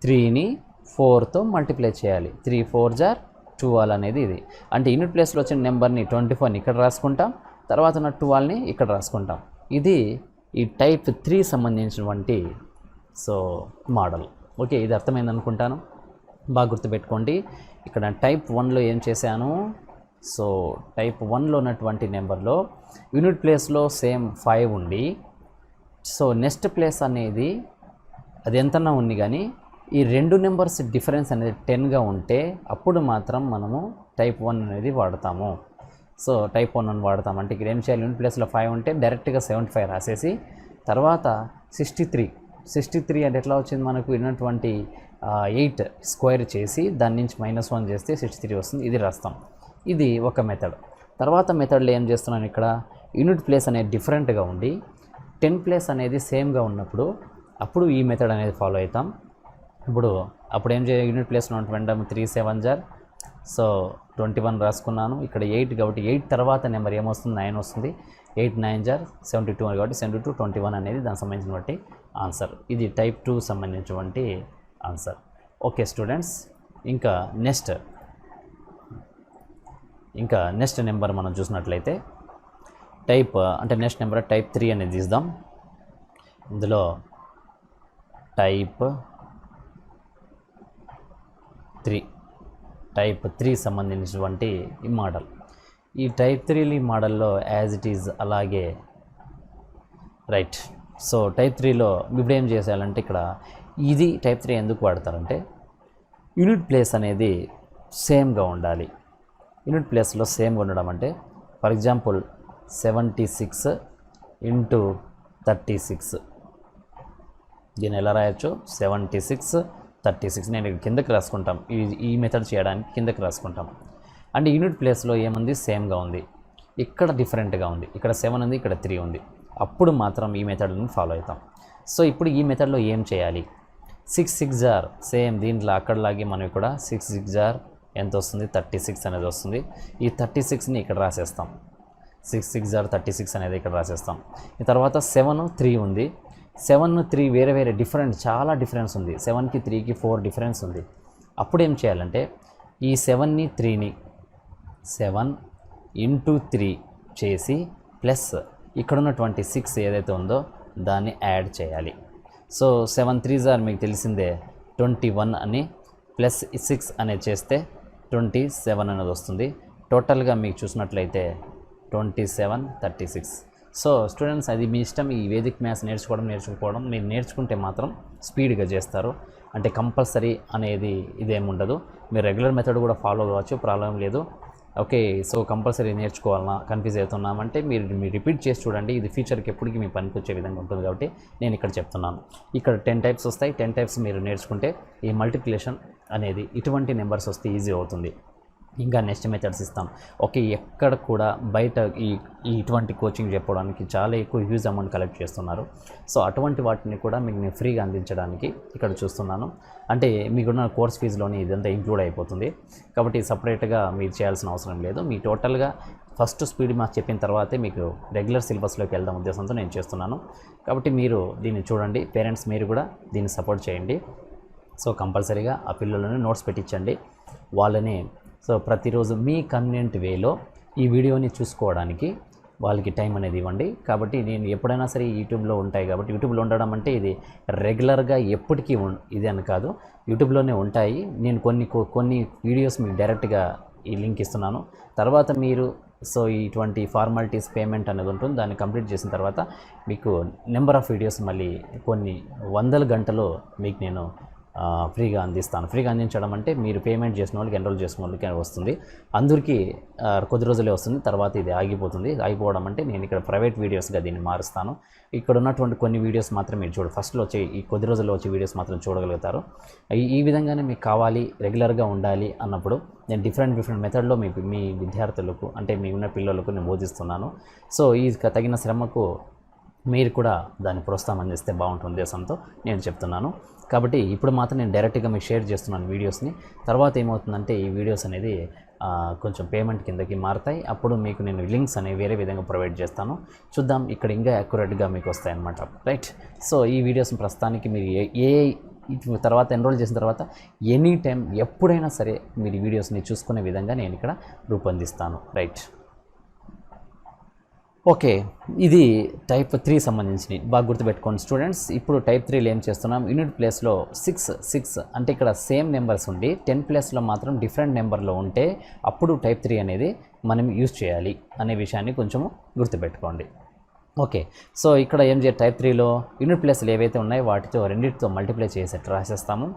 3ని 4తో మల్టిప్లై చేయాలి. 3 4 జార్ 12 అనేది ఇది. అంటే యూనిట్ ప్లేస్లో వచ్చిన నెంబర్ని 24ని ఇక్కడ రాసుకుంటాం, తర్వాత ఉన్న 12ని ఇక్కడ రాసుకుంటాం. ఇది ఈ టైప్ 3 సంబంధించినటువంటి సో మోడల్. ఓకే, ఇది అర్థమైంది అనుకుంటాను. బాగా గుర్తుపెట్టుకోండి. ఇక్కడ టైప్ 1లో ఏం చేశాను, సో టైప్ 1లో ఉన్నటువంటి నెంబర్లో యూనిట్ ప్లేస్లో సేమ్ 5 ఉండి, సో నెక్స్ట్ ప్లేస్ అనేది అది ఎంతన్నా ఉంది కానీ ఈ రెండు నెంబర్స్ డిఫరెన్స్ అనేది 10గా ఉంటే అప్పుడు మాత్రం మనము టైప్ 1 అనేది వాడతాము. సో టైప్ 1 అని వాడతాం. అంటే ఇక్కడ ఏం చేయాలి, యూనిట్ ప్లేస్లో 5 ఉంటే డైరెక్ట్గా 75 రాసేసి తర్వాత 63 అంటే ఎట్లా వచ్చింది మనకు, ఉన్నటువంటి 8 స్క్వేర్ చేసి దాని నుంచి -1 చేస్తే 63 వస్తుంది. ఇది రాస్తాం. ఇది ఒక మెథడ్. తర్వాత మెథడ్లో ఏం చేస్తున్నాను, ఇక్కడ యూనిట్ ప్లేస్ అనేది డిఫరెంట్గా ఉండి 10 ప్లేస్ అనేది సేమ్గా ఉన్నప్పుడు అప్పుడు ఈ మెథడ్ అనేది ఫాలో అవుతాం. అప్పుడు ఏం చేయాలి, యూనిట్ ప్లేస్లో ఉన్నటువంటి 3 7 జార్ సో 21 రాసుకున్నాను. ఇక్కడ 8 కాబట్టి 8 తర్వాత నెంబర్ ఏమొస్తుంది, 9 వస్తుంది. 8 9 జార్ 72 కాబట్టి 72 21 అనేది దానికి సంబంధించినటువంటి ఆన్సర్. ఇది టైప్ 2 సంబంధించినటువంటి ఆన్సర్. ఓకే స్టూడెంట్స్, ఇంకా నెక్స్ట్ నెంబర్ మనం చూసినట్లయితే నెక్స్ట్ నెంబర్ టైప్ 3 అనేది తీద్దాం. ఇందులో టైప్ 3 సంబంధించినటువంటి ఈ మోడల్. ఈ టైప్ 3 మోడల్లో యాజ్ ఇట్ ఈజ్ అలాగే రైట్. సో టైప్ 3లో ఇప్పుడు ఏం చేసేయాలంటే ఇక్కడ ఇది టైప్ 3 ఎందుకు వాడతారంటే యూనిట్ ప్లేస్ అనేది సేమ్గా ఉండాలి. యూనిట్ ప్లేస్లో సేమ్గా ఉండడం అంటే ఫర్ ఎగ్జాంపుల్ 76 × 36. దీన్ని ఎలా రాయొచ్చు? 76 36. నేను కిందకి రాసుకుంటాం. ఈ మెథడ్ చేయడానికి కిందకి రాసుకుంటాం. అండ్ యూనిట్ ప్లేస్లో ఏముంది? సేమ్గా ఉంది. ఇక్కడ డిఫరెంట్గా ఉంది. ఇక్కడ 7 ఉంది, ఇక్కడ 3 ఉంది. అప్పుడు మాత్రం ఈ మెథడ్ని ఫాలో అవుతాం. సో ఇప్పుడు ఈ మెథడ్లో ఏం చేయాలి? 6 6 జార్ సేమ్ దీంట్లో అక్కడలాగే మనం ఇక్కడ 6 6 జార్ ఎంత వస్తుంది? 36 అనేది వస్తుంది. ఈ 36ని ఇక్కడ రాసేస్తాం. 6 6 జార్ 36 అనేది ఇక్కడ రాసేస్తాం. ఈ తర్వాత 7 3 ఉంది. 7 3 వేరే వేరే డిఫరెంట్, చాలా డిఫరెన్స్ ఉంది. 7కి 3కి 4 డిఫరెన్స్ ఉంది. అప్పుడు ఏం చేయాలంటే ఈ 7ని 3ని 7 ఇంటూ 3 చేసి ప్లస్ ఇక్కడ ఉన్నటువంటి 6 ఏదైతే ఉందో దాన్ని యాడ్ చేయాలి. సో 7 3 జార్ మీకు తెలిసిందే 21 అని, ప్లస్ 6 అనేది చేస్తే 27 అనేది వస్తుంది. టోటల్గా మీకు చూసినట్లయితే 27 36. సో స్టూడెంట్స్, అది మీ ఇష్టం. ఈ వేదిక్ మ్యాథ్స్ నేర్చుకోవడం మీరు నేర్చుకుంటే మాత్రం స్పీడ్గా చేస్తారు. అంటే కంపల్సరీ అనేది ఇదేముండదు. మీరు రెగ్యులర్ మెథడ్ కూడా ఫాలో అవ్వచ్చు, ప్రాబ్లం లేదు. ఓకే, సో కంపల్సరీ నేర్చుకోవాలన్నా కన్ఫ్యూజ్ అవుతున్నామంటే మీరు రిపీట్ చేసి చూడండి. ఇది ఫ్యూచర్కి ఎప్పటికీ మీ పనికి వచ్చే విధంగా ఉంటుంది కాబట్టి నేను ఇక్కడ చెప్తున్నాను. ఇక్కడ 10 టైప్స్ వస్తాయి. 10 టైప్స్ మీరు నేర్చుకుంటే ఈ మల్టిప్లికేషన్ అనేది ఇటువంటి నెంబర్స్ వస్తే ఈజీ అవుతుంది. ఇంకా నెక్స్ట్ మెథడ్స్ ఇస్తాం. ఓకే, ఎక్కడ కూడా బయట ఇటువంటి కోచింగ్ చెప్పడానికి చాలా ఎక్కువ హ్యూజ్ అమౌంట్ కలెక్ట్ చేస్తున్నారు. సో అటువంటి వాటిని కూడా మీకు నేను ఫ్రీగా అందించడానికి ఇక్కడ చూస్తున్నాను. అంటే మీకున్న కోర్స్ ఫీజులోని ఇదంతా ఇంక్లూడ్ అయిపోతుంది. కాబట్టి సపరేట్గా మీరు చేయాల్సిన అవసరం లేదు. మీ టోటల్గా ఫస్ట్ స్పీడ్ మ్యాథ్స్ చెప్పిన తర్వాతే మీకు రెగ్యులర్ సిలబస్లోకి వెళ్దాం ఉద్దేశంతో నేను చేస్తున్నాను. కాబట్టి మీరు దీన్ని చూడండి. పేరెంట్స్ మీరు కూడా దీన్ని సపోర్ట్ చేయండి. సో కంపల్సరీగా ఆ పిల్లలను నోట్స్ పెట్టించండి. వాళ్ళని సో ప్రతిరోజు మీ కన్వీనియంట్ వేలో ఈ వీడియోని చూసుకోవడానికి వాళ్ళకి టైం అనేది ఇవ్వండి. కాబట్టి నేను ఎప్పుడైనా సరే యూట్యూబ్లో ఉంటాయి కాబట్టి, యూట్యూబ్లో ఉండడం అంటే ఇది రెగ్యులర్గా ఎప్పటికీ ఇది అని కాదు, యూట్యూబ్లోనే ఉంటాయి. నేను కొన్ని వీడియోస్ మీకు డైరెక్ట్గా ఈ లింక్ ఇస్తున్నాను. తర్వాత మీరు సో ఇటువంటి ఫార్మాలిటీస్ పేమెంట్ అనేది ఉంటుంది. దాన్ని కంప్లీట్ చేసిన తర్వాత మీకు నెంబర్ ఆఫ్ వీడియోస్ మళ్ళీ కొన్ని వందల గంటలు మీకు నేను ఫ్రీగా అందిస్తాను. ఫ్రీగా అందించడం అంటే మీరు పేమెంట్ చేసిన వాళ్ళకి, ఎన్రోల్ చేసిన వాళ్ళకి వస్తుంది. అందరికీ కొద్ది రోజులే వస్తుంది. తర్వాత ఇది ఆగిపోతుంది. ఆగిపోవడం అంటే నేను ఇక్కడ ప్రైవేట్ వీడియోస్గా దీన్ని మారుస్తాను. ఇక్కడ ఉన్నటువంటి కొన్ని వీడియోస్ మాత్రం మీరు ఫస్ట్లో వచ్చే ఈ కొద్ది రోజుల్లో వచ్చే వీడియోస్ మాత్రం చూడగలుగుతారు. ఈ విధంగానే మీకు కావాలి, రెగ్యులర్గా ఉండాలి అన్నప్పుడు నేను డిఫరెంట్ మెథడ్లో మీ విద్యార్థులకు అంటే మీ ఉన్న పిల్లలకు నేను బోధిస్తున్నాను. సో ఈ తగిన శ్రమకు మీరు కూడా దాన్ని ప్రోత్సాహం అందిస్తే బాగుంటుంది ఉద్దేశంతో నేను చెప్తున్నాను. కాబట్టి ఇప్పుడు మాత్రం నేను డైరెక్ట్గా మీకు షేర్ చేస్తున్నాను వీడియోస్ని. తర్వాత ఏమవుతుందంటే ఈ వీడియోస్ అనేది కొంచెం పేమెంట్ కిందకి మారుతాయి. అప్పుడు మీకు నేను లింక్స్ అనేవి వేరే విధంగా ప్రొవైడ్ చేస్తాను. చూద్దాం, ఇక్కడ ఇంకా యాక్యురేట్గా మీకు వస్తాయన్నమాట. రైట్. సో ఈ వీడియోస్ని ప్రస్తుతానికి మీరు తర్వాత ఎన్రోల్ చేసిన తర్వాత ఎనీ టైం ఎప్పుడైనా సరే మీరు ఈ వీడియోస్ని చూసుకునే విధంగా నేను ఇక్కడ రూపొందిస్తాను. రైట్. ఓకే, ఇది టైప్ 3 సంబంధించి బాగా గుర్తుపెట్టుకోండి స్టూడెంట్స్. ఇప్పుడు టైప్ 3లో ఏం చేస్తున్నాం? యూనిట్ ప్లేస్లో 6 అంటే ఇక్కడ సేమ్ నెంబర్స్ ఉండి 10 ప్లేస్లో మాత్రం డిఫరెంట్ నెంబర్లో ఉంటే అప్పుడు టైప్ 3 అనేది మనం యూజ్ చేయాలి అనే విషయాన్ని కొంచెం గుర్తుపెట్టుకోండి. ఓకే, సో ఇక్కడ ఏం చేయాలి? టైప్ 3లో యూనిట్ ప్లేస్లు ఏవైతే ఉన్నాయో వాటితో రెండింటితో మల్టిప్లై చేసేట్టు రాసేస్తాము.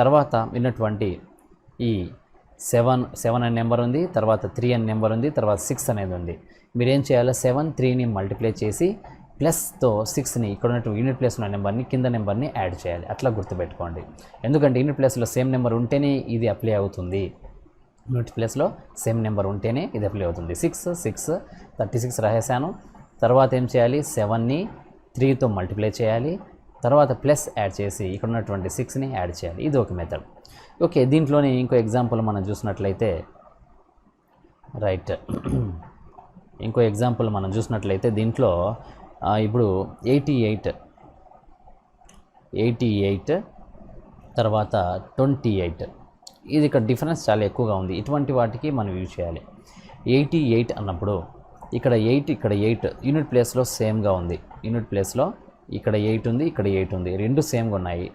తర్వాత ఉన్నటువంటి ఈ 7 అనే నెంబర్ ఉంది, తర్వాత 3 అనే నెంబర్ ఉంది, తర్వాత 6 అనేది ఉంది. మీరేం చేయాలి? 7 3ని మల్టిప్లై చేసి ప్లస్తో 6ని ఇక్కడ ఉన్నట్టు యూనిట్ ప్లేస్ ఉన్న నెంబర్ని కింద నెంబర్ని యాడ్ చేయాలి. అట్లా గుర్తుపెట్టుకోండి. ఎందుకంటే యూనిట్ ప్లేస్లో సేమ్ నెంబర్ ఉంటేనే ఇది అప్లై అవుతుంది. యూనిట్ ప్లేస్లో సేమ్ నెంబర్ ఉంటేనే ఇది అప్లై అవుతుంది. 6 6 36 రాసేసాను. తర్వాత ఏం చేయాలి? 7ని 3తో మల్టిప్లై చేయాలి. తర్వాత ప్లస్ యాడ్ చేసి ఇక్కడ ఉన్నటువంటి 6ని యాడ్ చేయాలి. ఇది ఒక మెథడ్. ఓకే, దీంట్లోనే ఇంకో ఎగ్జాంపుల్ మనం చూసినట్లయితే రైట్, ఇంకో ఎగ్జాంపుల్ మనం చూసినట్లయితే దీంట్లో ఇప్పుడు 88 తర్వాత 28 ఇది ఇక్కడ డిఫరెన్స్ చాలా ఎక్కువగా ఉంది. ఇటువంటి వాటికి మనం యూజ్ చేయాలి. 88 అన్నప్పుడు ఇక్కడ 8 యూనిట్ ప్లేస్లో సేమ్గా ఉంది. యూనిట్ ప్లేస్లో ఇక్కడ 8 ఉంది, ఇక్కడ 8 ఉంది, రెండు సేమ్గా ఉన్నాయి.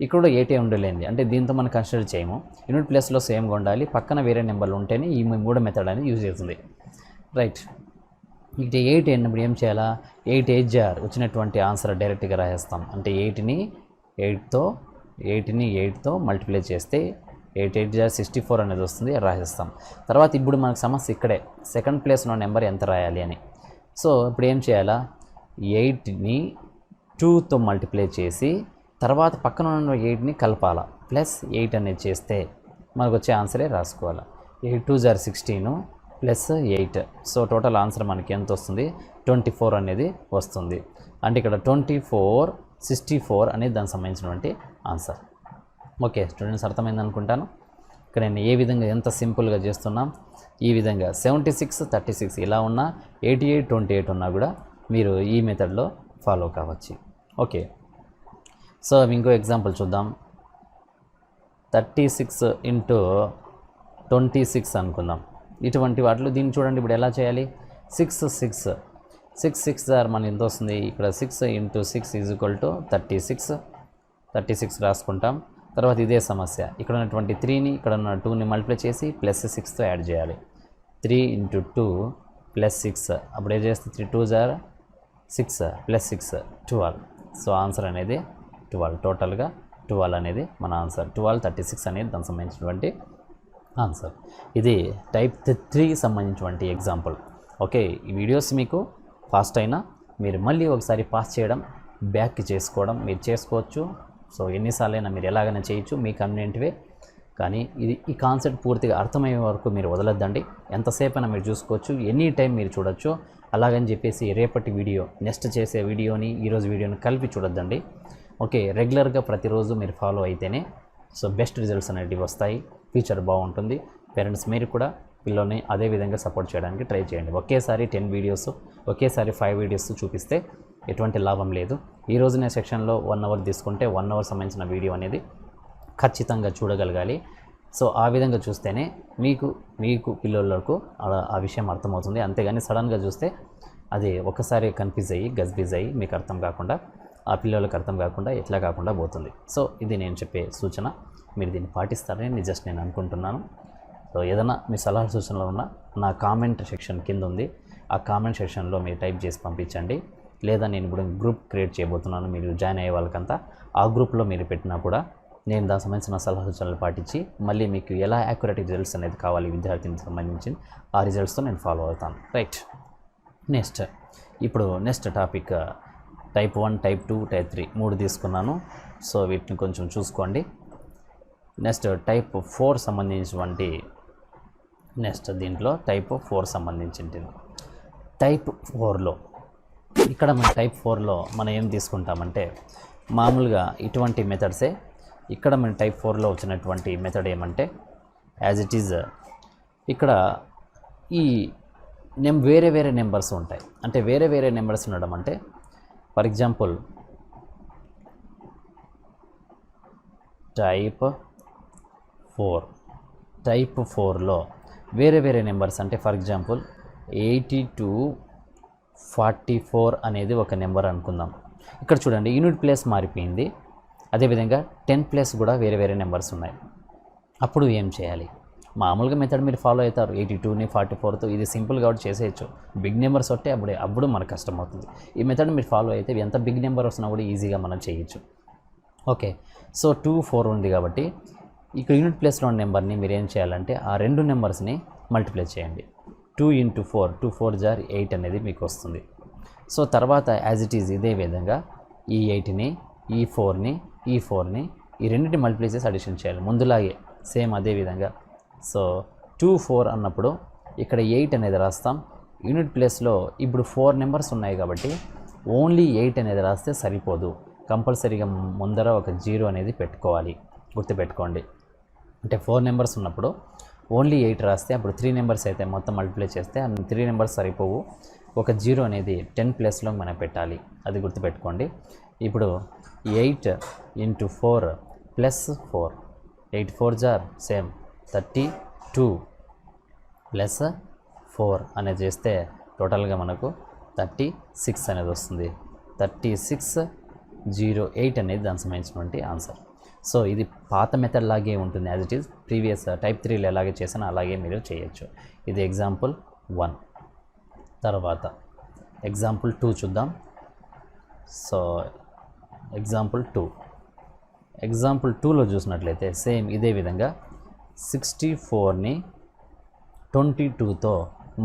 ఇక్కడ కూడా 8 ఉండలేంది, అంటే దీంతో మనం కన్సిడర్ చేయము. యూనిట్ ప్లేస్లో సేమ్గా ఉండాలి, పక్కన వేరే నెంబర్లు ఉంటేనే ఈ 3 మెథడ్ అనేది యూజ్ చేస్తుంది. రైట్. ఇక 8 అయినప్పుడు ఏం చేయాలా? 8 8 జార్ వచ్చినటువంటి ఆన్సర్ డైరెక్ట్గా రాసేస్తాం. అంటే 8ని 8తో మల్టిప్లై చేస్తే 8 8 జార్ 64 అనేది వస్తుంది, రాసేస్తాం. తర్వాత ఇప్పుడు మనకు సమస్య ఇక్కడే, సెకండ్ ప్లేస్లో నెంబర్ ఎంత రాయాలి అని. సో ఇప్పుడు ఏం చేయాలా? 8ని 2తో మల్టిప్లై చేసి తర్వాత పక్కన ఉన్న 8ని కలపాలా, ప్లస్ 8 అనేది చేస్తే మనకు వచ్చే ఆన్సరే రాసుకోవాలి. 8 2 = 16 ప్లస్ 8. సో టోటల్ ఆన్సర్ మనకి ఎంత వస్తుంది, 24 అనేది వస్తుంది. అంటే ఇక్కడ 24 64 అనేది దానికి సంబంధించినటువంటి ఆన్సర్. ఓకే స్టూడెంట్స్, అర్థమైంది అనుకుంటాను. ఇక్కడ నేను ఏ విధంగా ఎంత సింపుల్గా చేస్తున్నాం, ఈ విధంగా 76 36 ఇలా ఉన్నా 88 28 ఉన్నా కూడా మీరు ఈ మెథడ్లో ఫాలో కావచ్చు. ఓకే, సో ఇంకో ఎగ్జాంపుల్ చూద్దాం. 36 × 26 అనుకుందాం. ఇటువంటి వాటిలో దీన్ని చూడండి, ఇప్పుడు ఎలా చేయాలి, 6 6 6 మన ఎంత వస్తుంది, ఇక్కడ 6 × 6 = 36 36 రాసుకుంటాం. తర్వాత ఇదే సమస్య, ఇక్కడ ఉన్నటువంటి 3ని ఇక్కడ ఉన్న 2ని మల్టిప్లై చేసి ప్లస్ 6తో యాడ్ చేయాలి. 3 × 2 + 6, అప్పుడు ఏం చేస్తే 3 2 = 6 + 6 12. సో ఆన్సర్ అనేది 12, టోటల్గా 12 అనేది మన ఆన్సర్. 12 36 అనేది దానికి సంబంధించినటువంటి ఆన్సర్. ఇది టైప్ 3 సంబంధించినటువంటి ఎగ్జాంపుల్. ఓకే, ఈ వీడియోస్ మీకు ఫాస్ట్ అయినా మీరు మళ్ళీ ఒకసారి పాస్ చేయడం, బ్యాక్ చేసుకోవడం మీరు చేసుకోవచ్చు. సో ఎన్నిసార్లైనా మీరు ఎలాగైనా చేయొచ్చు, మీ కన్వీనియంట్ వే. కానీ ఈ కాన్సెప్ట్ పూర్తిగా అర్థమయ్యే వరకు మీరు వదలొద్దండి. ఎంతసేపు అయినా మీరు చూసుకోవచ్చు, ఎనీ టైం మీరు చూడొచ్చు. అలాగని చెప్పేసి రేపటి వీడియో నెక్స్ట్ చేసే వీడియోని ఈరోజు వీడియోని కలిపి చూడొద్దండి. ఓకే, రెగ్యులర్గా ప్రతిరోజు మీరు ఫాలో అయితేనే సో బెస్ట్ రిజల్ట్స్ అనేవి వస్తాయి, ఫ్యూచర్ బాగుంటుంది. పేరెంట్స్ మీరు కూడా పిల్లల్ని అదే విధంగా సపోర్ట్ చేయడానికి ట్రై చేయండి. ఒకేసారి 10 వీడియోస్, ఒకేసారి 5 వీడియోస్ చూపిస్తే ఎటువంటి లాభం లేదు. ఈ రోజునే సెక్షన్లో 1 అవర్ తీసుకుంటే 1 అవర్ సంబంధించిన వీడియో అనేది ఖచ్చితంగా చూడగలగాలి. సో ఆ విధంగా చూస్తేనే మీకు పిల్లలకు ఆ విషయం అర్థమవుతుంది. అంతేగాని సడన్గా చూస్తే అది ఒకసారి కన్ఫ్యూజ్ అయ్యి గజ్బిజ్ అయ్యి మీకు అర్థం కాకుండా, ఆ పిల్లలకు అర్థం కాకుండా ఎట్లా కాకుండా పోతుంది. సో ఇది నేను చెప్పే సూచన, మీరు దీన్ని పాటిస్తారని జస్ట్ నేను అనుకుంటున్నాను. సో ఏదైనా మీ సలహా సూచనలు ఉన్నా నా కామెంట్ సెక్షన్ కింద ఉంది, ఆ కామెంట్ సెక్షన్లో మీరు టైప్ చేసి పంపించండి. లేదా నేను ఇప్పుడు గ్రూప్ క్రియేట్ చేయబోతున్నాను, మీరు జాయిన్ అయ్యే వాళ్ళకంతా ఆ గ్రూప్లో మీరు పెట్టినా కూడా నేను దానికి సంబంధించిన సలహా సూచనలు పాటించి మళ్ళీ మీకు ఎలా యాక్యురేట్ రిజల్ట్స్ అనేది కావాలి విద్యార్థికి సంబంధించి ఆ రిజల్ట్స్తో నేను ఫాలో అవుతాను. Right, next topic type 1, type 2, type 3 3 తీసుకున్నాను. సో వీటిని కొంచెం చూసుకోండి. నెక్స్ట్ టైప్ 4 సంబంధించినటువంటి దీంట్లో టైప్ 4 సంబంధించింది. టైప్ 4లో ఇక్కడ మన టైప్ 4లో మనం ఏం తీసుకుంటామంటే మామూలుగా ఇటువంటి మెథడ్సే. ఇక్కడ మన టైప్ 4లో వచ్చినటువంటి మెథడ్ ఏమంటే యాజ్ ఇట్ ఈజ్ ఇక్కడ ఈ వేరే వేరే నెంబర్స్ ఉంటాయి. అంటే వేరే వేరే నెంబర్స్ ఉండడం అంటే ఫర్ ఎగ్జాంపుల్ టైప్ 4లో వేరే వేరే నెంబర్స్ అంటే ఫర్ ఎగ్జాంపుల్ 82 44 అనేది ఒక నెంబర్ అనుకుందాం. ఇక్కడ చూడండి యూనిట్ ప్లేస్ మారిపోయింది. అదేవిధంగా 10 ప్లేస్ కూడా వేరే వేరే నెంబర్స్ ఉన్నాయి. అప్పుడు ఏం చేయాలి, మామూలుగా మెథడ్ మీరు ఫాలో అవుతారు 82ని 44తో, ఇది సింపుల్ కాబట్టి చేసేయచ్చు. బిగ్ నెంబర్స్ వస్తే అప్పుడు మనకు కష్టం అవుతుంది. ఈ మెథడ్ మీరు ఫాలో అయితే ఎంత బిగ్ నెంబర్ వస్తున్నా కూడా ఈజీగా మనం చేయొచ్చు. ఓకే, సో 2 4 ఉంది కాబట్టి ఇక్కడ యూనిట్ ప్లేస్లో ఉన్న నెంబర్ని మీరు ఏం చేయాలంటే ఆ రెండు నెంబర్స్ని మల్టిప్లై చేయండి. 2 × 4 2 4 = 8 అనేది మీకు వస్తుంది. సో తర్వాత యాజ్ ఇట్ ఈజ్ ఇదే విధంగా ఈ 8ని ఈ 4ని ఈ రెండింటిని మల్టిప్లై చేసి అడిషన్ చేయాలి ముందులాగే సేమ్ అదే విధంగా. సో 2 4 అన్నప్పుడు ఇక్కడ 8 అనేది రాస్తాం. యూనిట్ ప్లేస్లో ఇప్పుడు 4 నెంబర్స్ ఉన్నాయి కాబట్టి ఓన్లీ 8 అనేది రాస్తే సరిపోదు, కంపల్సరీగా ముందర ఒక 0 అనేది పెట్టుకోవాలి, గుర్తుపెట్టుకోండి. అంటే 4 నెంబర్స్ ఉన్నప్పుడు ఓన్లీ 8 రాస్తే అప్పుడు 3 నెంబర్స్ అయితే మొత్తం మల్టిప్లై చేస్తే 3 నెంబర్స్ సరిపోవు, ఒక 0 అనేది 10 ప్లేస్లో మనం పెట్టాలి, అది గుర్తుపెట్టుకోండి. ఇప్పుడు 8 × 4 + 4 8 4 = సేమ్ 32 + 4 అనేది చేస్తే టోటల్గా మనకు 36 అనేది వస్తుంది. 3608 అనేది దానికి సంబంధించినటువంటి ఆన్సర్. సో ఇది పాత మెథడ్ లాగే ఉంటుంది, as it is previous type 3లో ఎలాగే చేసినా అలాగే మీరు చేయొచ్చు. ఇది ఎగ్జాంపుల్ 1. తర్వాత ఎగ్జాంపుల్ 2 చూద్దాం. సో ఎగ్జాంపుల్ 2లో చూసినట్లయితే సేమ్ ఇదే విధంగా 64ని 22తో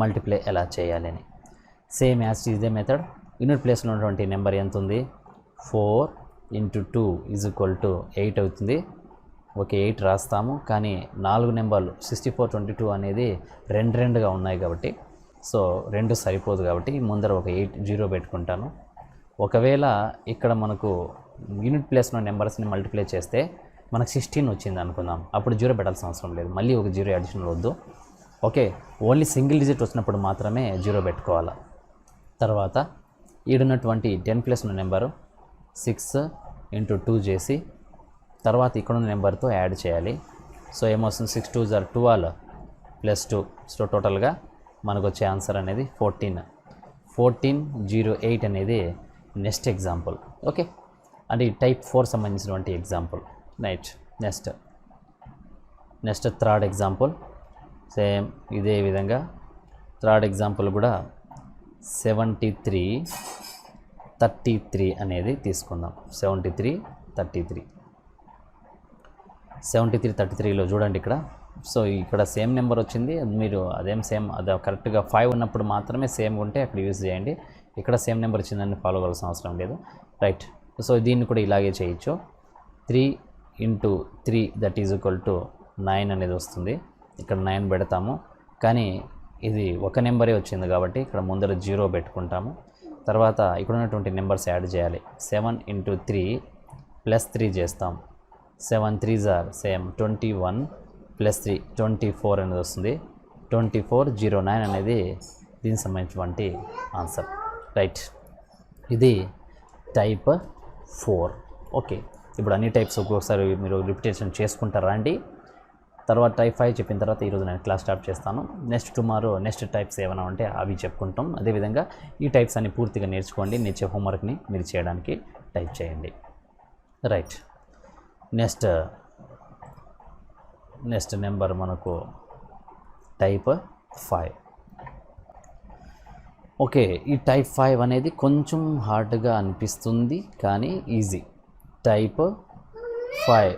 మల్టిప్లై ఎలా చేయాలని సేమ్ యాజ్ ఇదే మెథడ్. యూనిట్ ప్లేస్లో ఉన్నటువంటి నెంబర్ ఎంత ఉంది 4 ఇంటూ 2 ఈజ్ ఈక్వల్ టు 8 అవుతుంది. ఓకే, 8 రాస్తాము. కానీ 4 నెంబర్లు 64, 22 అనేది రెండుగా ఉన్నాయి కాబట్టి సో 2 సరిపోదు కాబట్టి ముందర ఒక 0 పెట్టుకుంటాను. ఒకవేళ ఇక్కడ మనకు యూనిట్ ప్లేస్లో నెంబర్స్ని మల్టిప్లై చేస్తే మనకు 16 వచ్చింది అనుకుందాం. అప్పుడు 0 పెట్టాల్సిన అవసరం లేదు, మళ్ళీ ఒక 0 అడిషనల్ వద్దు. ఓకే, ఓన్లీ సింగిల్ డిజిట్ వచ్చినప్పుడు మాత్రమే 0 పెట్టుకోవాలి. తర్వాత ఈడున్నటువంటి 10 ప్లేస్లో నెంబరు 6 ఇంటూ 2 చేసి తర్వాత ఇక్కడున్న నెంబర్తో యాడ్ చేయాలి. సో ఏమొస్తుంది, 6 2 = 12 ప్లస్ 2. సో టోటల్గా మనకు వచ్చే ఆన్సర్ అనేది 1408 అనేది నెక్స్ట్ ఎగ్జాంపుల్. ఓకే, అంటే ఈ టైప్ 4 సంబంధించినటువంటి example. Next third example same ఇదే విధంగా. థర్డ్ ఎగ్జాంపుల్ కూడా 73 33 అనేది తీసుకుందాం. 73 33లో చూడండి ఇక్కడ. సో ఇక్కడ సేమ్ నెంబర్ వచ్చింది, మీరు అదేం సేమ్ అది కరెక్ట్గా 5 ఉన్నప్పుడు మాత్రమే సేమ్ ఉంటే అక్కడ యూజ్ చేయండి. ఇక్కడ సేమ్ నెంబర్ వచ్చిందని ఫాలో కావాల్సిన అవసరం లేదు. రైట్, సో దీన్ని కూడా ఇలాగే చేయొచ్చు. 3 into 3 that is equal to 9 అనేది వస్తుంది. ఇక్కడ 9 పెడతాము, కానీ ఇది ఒక నెంబరే వచ్చింది కాబట్టి ఇక్కడ ముందర 0 పెట్టుకుంటాము. తర్వాత ఇక్కడ ఉన్నటువంటి నెంబర్స్ యాడ్ చేయాలి. 7 ఇంటూ 3 ప్లస్ 3 చేస్తాం. 7 3s are సేమ్ 21 ప్లస్ 3 24 అనేది వస్తుంది. 2409 అనేది దీనికి సంబంధించినటువంటి ఆన్సర్. రైట్, ఇది టైప్ 4. ఓకే, ఇప్పుడు అన్ని టైప్స్ ఒక్కొక్కసారి మీరు రిపిటేషన్ చేసుకుంటారా అండి. తర్వాత టైప్ 5 చెప్పిన తర్వాత ఈరోజు నేను క్లాస్ స్టార్ట్ చేస్తాను. నెక్స్ట్ టుమారో నెక్స్ట్ టైప్స్ ఏమైనా ఉంటే అవి చెప్పుకుంటాం. అదేవిధంగా ఈ టైప్స్ అన్ని పూర్తిగా నేర్చుకోండి. నేర్చే హోంవర్క్ని మీరు చేయడానికి టైప్ చేయండి. రైట్, నెక్స్ట్ నెంబర్ మనకు టైప్ 5. ఓకే, ఈ టైప్ 5 అనేది కొంచెం హార్డ్గా అనిపిస్తుంది కానీ ఈజీ. టైప్ 5.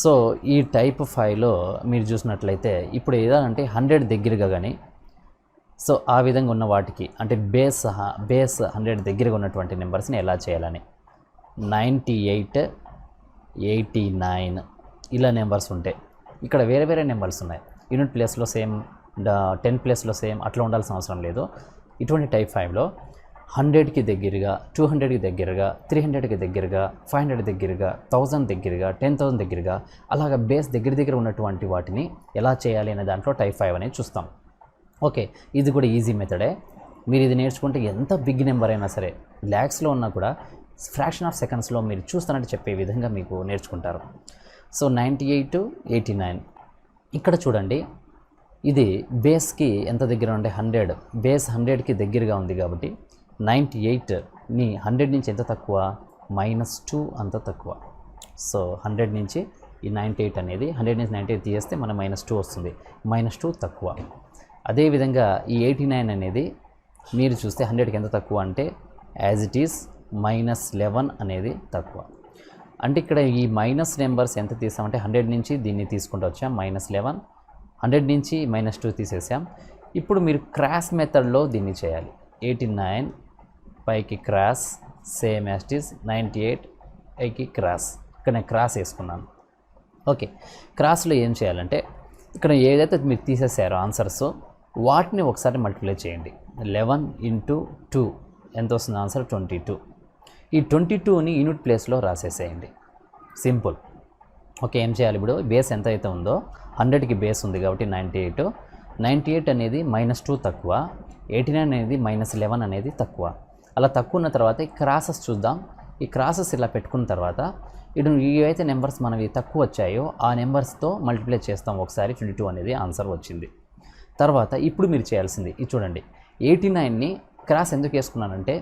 సో ఈ టైప్ 5లో మీరు చూసినట్లయితే ఇప్పుడు ఏదంటే 100 దగ్గరగా కానీ సో ఆ విధంగా ఉన్న వాటికి అంటే బేస్ 100 దగ్గరగా ఉన్నటువంటి నెంబర్స్ని ఎలా చేయాలని 98 89 ఇలా నెంబర్స్ ఉంటాయి. ఇక్కడ వేరే నెంబర్స్ ఉన్నాయి. యూనిట్ ప్లేస్లో సేమ్, 10 ప్లేస్లో సేమ్ అట్లా ఉండాల్సిన అవసరం లేదు. ఇటువంటి టైప్ 5లో 100కి దగ్గరగా, 200కి దగ్గరగా, 300కి దగ్గరగా, 500 దగ్గరగా, 1000 దగ్గరగా, 10,000 దగ్గరగా అలాగా బేస్ దగ్గర ఉన్నటువంటి వాటిని ఎలా చేయాలి అనే దాంట్లో టైప్ 5 అనేది చూస్తాం. ఓకే, ఇది కూడా ఈజీ మెథడే. మీరు ఇది నేర్చుకుంటే ఎంత బిగ్ నెంబర్ అయినా సరే, ల్యాక్స్లో ఉన్నా కూడా ఫ్రాక్షన్ ఆఫ్ సెకండ్స్లో మీరు చూస్తానంటే చెప్పే విధంగా మీకు నేర్చుకుంటారు. సో 98 89 ఇక్కడ చూడండి, ఇది బేస్కి ఎంత దగ్గర ఉంటే 100, బేస్ 100కి దగ్గరగా ఉంది కాబట్టి 98ని 100 నుంచి ఎంత తక్కువ, -2 అంత తక్కువ. సో 100 నుంచి ఈ 98 అనేది 100 నుంచి 98 తీస్తే మన -2 వస్తుంది. -2 తక్కువ. అదేవిధంగా ఈ 89 అనేది మీరు చూస్తే 100కి ఎంత తక్కువ అంటే యాజ్ ఇట్ ఈస్ -11 అనేది తక్కువ. అంటే ఇక్కడ ఈ మైనస్ నెంబర్స్ ఎంత తీసామంటే 100 నుంచి దీన్ని తీసుకుంటూ వచ్చాం -11, 100 నుంచి -2 తీసేసాం. ఇప్పుడు మీరు క్రాస్ మెథడ్లో దీన్ని చేయాలి. 89 పైకి cross same as it is 98 పైకి క్రాస్. ఇక్కడ నేను క్రాస్ వేసుకున్నాను. ఓకే, క్రాస్లో ఏం చేయాలంటే ఇక్కడ ఏదైతే మీరు తీసేసారో ఆన్సర్స్ వాటిని ఒకసారి మల్టిప్లై చేయండి. 11 ఇంటూ 2 ఎంత వస్తుంది ఆన్సర్ 22. ఈ 22ని యూనిట్ ప్లేస్లో రాసేసేయండి. సింపుల్. ఓకే, ఏం చేయాలి ఇప్పుడు బేస్ ఎంత అయితే ఉందో 100కి బేస్ ఉంది కాబట్టి 98 అనేది -2 తక్కువ, 89 అనేది -11 అనేది తక్కువ. అలా తక్కువ ఉన్న తర్వాత ఈ క్రాసెస్ చూద్దాం. ఈ క్రాసెస్ ఇలా పెట్టుకున్న తర్వాత ఇటు ఏవైతే నెంబర్స్ మనవి తక్కువ వచ్చాయో ఆ నెంబర్స్తో మల్టిప్లై చేస్తాం ఒకసారి. 22 అనేది ఆన్సర్ వచ్చింది. తర్వాత ఇప్పుడు మీరు చేయాల్సింది ఇది చూడండి. 89ని క్రాస్ ఎందుకు వేసుకున్నానంటే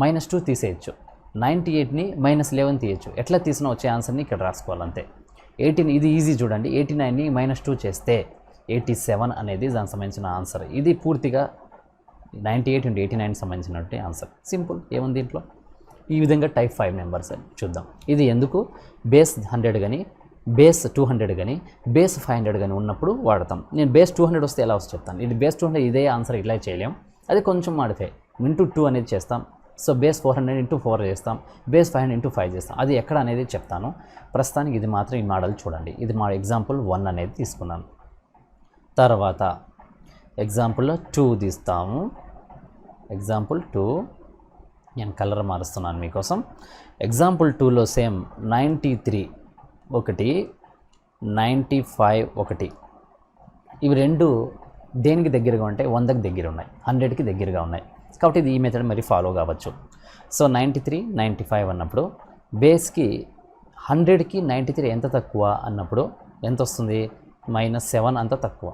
-2 తీసేయచ్చు, 98ని -11 తీయచ్చు. ఎట్లా తీసినా వచ్చే ఆన్సర్ని ఇక్కడ రాసుకోవాలంతే. 18 ఇది ఈజీ చూడండి. 89ని -2 చేస్తే 87 అనేది దానికి సంబంధించిన ఆన్సర్. ఇది పూర్తిగా 98 ఇంటూ 89 సంబంధించినట్టు ఆన్సర్. సింపుల్, ఏముంది దీంట్లో. ఈ విధంగా టైప్ 5 నెంబర్స్ చూద్దాం. ఇది ఎందుకు బేస్ 100 కానీ, బేస్ 200 కానీ, బేస్ 500 కానీ ఉన్నప్పుడు వాడతాం. నేను బేస్ 200 వస్తే ఎలా వస్తే చెప్తాను. ఇది బేస్ 200 ఇదే ఆన్సర్ ఇలా చేయలేం. అది కొంచెం మాడిఫై ఇంటూ 2 అనేది చేస్తాం. సో బేస్ 400 ఇంటూ 4 చేస్తాం, బేస్ 500 ఇంటూ 5 చేస్తాం. అది ఎక్కడ అనేది చెప్తాను. ప్రస్తుతానికి ఇది మాత్రం ఈ మోడల్ చూడండి. ఇది మా ఎగ్జాంపుల్ 1 అనేది తీసుకున్నాను. తర్వాత ఎగ్జాంపుల్ 2 తీస్తాము. ఎగ్జాంపుల్ 2 నేను కలర్ మారుస్తున్నాను మీకోసం. ఎగ్జాంపుల్ 2లో సేమ్ 93 ఒకటి, 95 ఒకటి, ఇవి రెండు దేనికి దగ్గరగా ఉంటాయి? 100కి దగ్గర ఉన్నాయి, 100కి దగ్గరగా ఉన్నాయి. కాబట్టి ఇది ఈ మెథడ్ మరి ఫాలో కావచ్చు. సో 93, 95 అన్నప్పుడు బేస్కి 100కి 93 ఎంత తక్కువ అన్నప్పుడు ఎంత వస్తుంది? -7 అంత తక్కువ.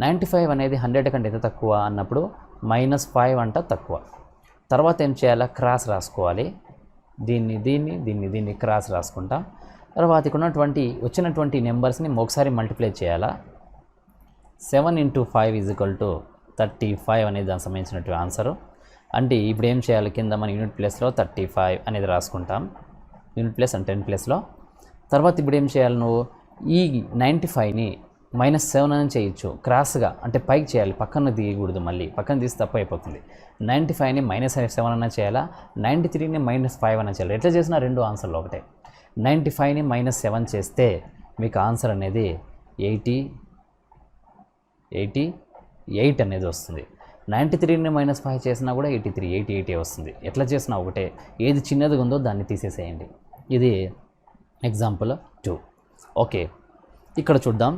95 అనేది 100 కంటే ఎంత తక్కువ అన్నప్పుడు -5 అంట తక్కువ. తర్వాత ఏం చేయాలా? క్రాస్ రాసుకోవాలి. దీన్ని క్రాస్ రాసుకుంటాం. తర్వాత ఇక్కడ వచ్చినటువంటి నెంబర్స్ని ఒకసారి మల్టిప్లై చేయాలా. 7 × 5 = 35 అనేది దానికి సంబంధించినటువంటి ఆన్సరు. అంటే ఇప్పుడు ఏం చేయాలి? కింద మన యూనిట్ ప్లేస్లో 35 అనేది రాసుకుంటాం. యూనిట్ ప్లేస్ అంటే 10 ప్లేస్లో. తర్వాత ఇప్పుడు ఏం చేయాలి? నువ్వు ఈ 95ని -7 అని చేయొచ్చు. క్రాస్గా అంటే పైకి చేయాలి, పక్కన తీయకూడదు. మళ్ళీ పక్కన తీసి తప్పు అయిపోతుంది. 95ని -7 అన్నా చేయాలా, 93ని -5 అన్నా చేయాలి. ఎట్లా చేసినా రెండు ఆన్సర్లు ఒకటే. 95ని -7 చేస్తే మీకు ఆన్సర్ అనేది 88 అనేది వస్తుంది. 93ని -5 చేసినా కూడా 88 వస్తుంది. ఎట్లా చేసినా ఒకటే. ఏది చిన్నదిగా ఉందో దాన్ని తీసేసేయండి. ఇది ఎగ్జాంపుల్ 2. ఓకే, ఇక్కడ చూద్దాం.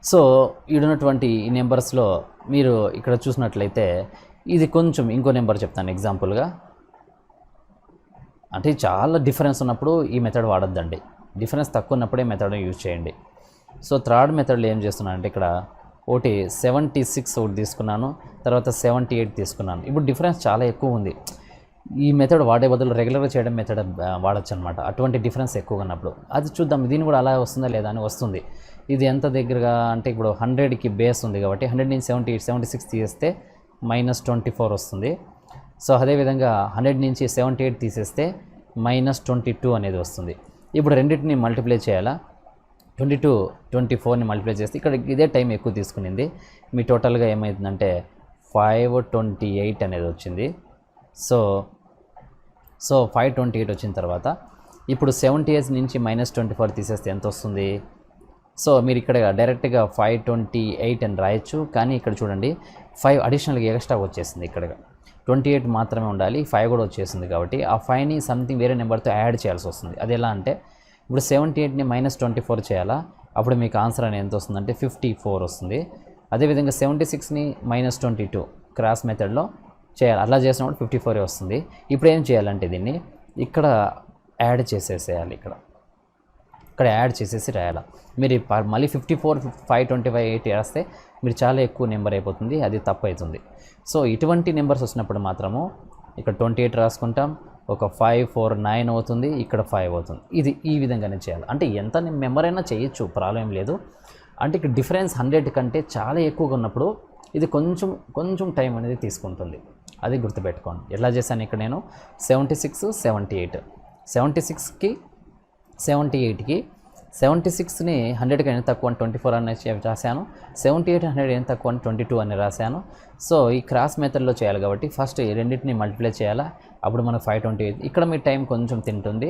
సో ఈడున్నటువంటి ఈ నెంబర్స్లో మీరు ఇక్కడ చూసినట్లయితే ఇది కొంచెం ఇంకో నెంబర్ చెప్తాను ఎగ్జాంపుల్గా. అంటే చాలా డిఫరెన్స్ ఉన్నప్పుడు ఈ మెథడ్ వాడొద్దండి. డిఫరెన్స్ తక్కువ ఉన్నప్పుడే మెథడ్ యూజ్ చేయండి. సో థర్డ్ మెథడ్లో ఏం చేస్తున్నానంటే ఇక్కడ ఒకటి 76 ఒకటి తీసుకున్నాను, తర్వాత 78 తీసుకున్నాను. ఇప్పుడు డిఫరెన్స్ చాలా ఎక్కువ ఉంది. ఈ మెథడ్ వాడే బదులు రెగ్యులర్గా చేయడం మెథడ్ వాడచ్చు అనమాట. అటువంటి డిఫరెన్స్ ఎక్కువగా ఉన్నప్పుడు అది చూద్దాం. దీన్ని కూడా అలా వస్తుందా లేదా అని వస్తుంది. ఇది ఎంత దగ్గరగా అంటే ఇప్పుడు 100కి బేస్ ఉంది కాబట్టి 100 నుంచి 76 తీసేస్తే -24 వస్తుంది. సో అదేవిధంగా 100 నుంచి 78 తీసేస్తే -22 అనేది వస్తుంది. ఇప్పుడు రెండింటిని మల్టిప్లై చేయాలా. 22, 24ని మల్టిప్లై చేస్తే ఇక్కడ ఇదే టైం ఎక్కువ తీసుకునింది. మీ టోటల్గా ఏమవుతుందంటే 528 అనేది వచ్చింది. సో 528 వచ్చిన తర్వాత ఇప్పుడు 78 నుంచి -24 తీసేస్తే ఎంత వస్తుంది? సో మీరు ఇక్కడ డైరెక్ట్గా 528 అని రాయొచ్చు. కానీ ఇక్కడ చూడండి 5 అడిషనల్గా ఎక్స్ట్రా వచ్చేసింది. ఇక్కడ 28 మాత్రమే ఉండాలి, 5 కూడా వచ్చేసింది. కాబట్టి ఆ 5ని సంథింగ్ వేరే నెంబర్తో యాడ్ చేయాల్సి వస్తుంది. అది ఎలా అంటే ఇప్పుడు 78ని -24 చేయాలా. అప్పుడు మీకు ఆన్సర్ అనేది ఎంత వస్తుందంటే 54 వస్తుంది. అదేవిధంగా 76ని -22 క్రాస్ మెథడ్లో చేయాలి. అలా చేసినప్పుడు 54 వస్తుంది. ఇప్పుడు ఏం చేయాలంటే దీన్ని ఇక్కడ యాడ్ చేసేసేయాలి. ఇక్కడ యాడ్ చేసేసి రాయాలి. మీరు మళ్ళీ 54, 525, 80 రాస్తే మీరు చాలా ఎక్కువ నెంబర్ అయిపోతుంది. అది తప్పు అవుతుంది. సో ఇటువంటి నెంబర్స్ వచ్చినప్పుడు మాత్రము ఇక్కడ 28 రాసుకుంటాం. ఒక 5, 4, 9 అవుతుంది. ఇక్కడ 5 అవుతుంది. ఇది ఈ విధంగానే చేయాలి. అంటే ఎంత నెంబర్ అయినా చేయొచ్చు, ప్రాబ్లం లేదు. అంటే ఇక్కడ డిఫరెన్స్ 100 కంటే చాలా ఎక్కువగా ఉన్నప్పుడు ఇది కొంచెం టైం అనేది తీసుకుంటుంది. అది గుర్తుపెట్టుకోండి. ఎలా చేశాను ఇక్కడ నేను 76, 78, 76కి 78కి 76ని 100 కంటే తక్కువ అని 24 అని రాశాను. 78, 100 ఎంత తక్కువ అని 22 అని రాశాను. సో ఈ క్రాస్ మెథడ్లో చేయాలి కాబట్టి ఫస్ట్ ఈ రెండింటిని మల్టిప్లై చేయాలా. అప్పుడు మనకు 528. ఇక్కడ మీ టైం కొంచెం తింటుంది.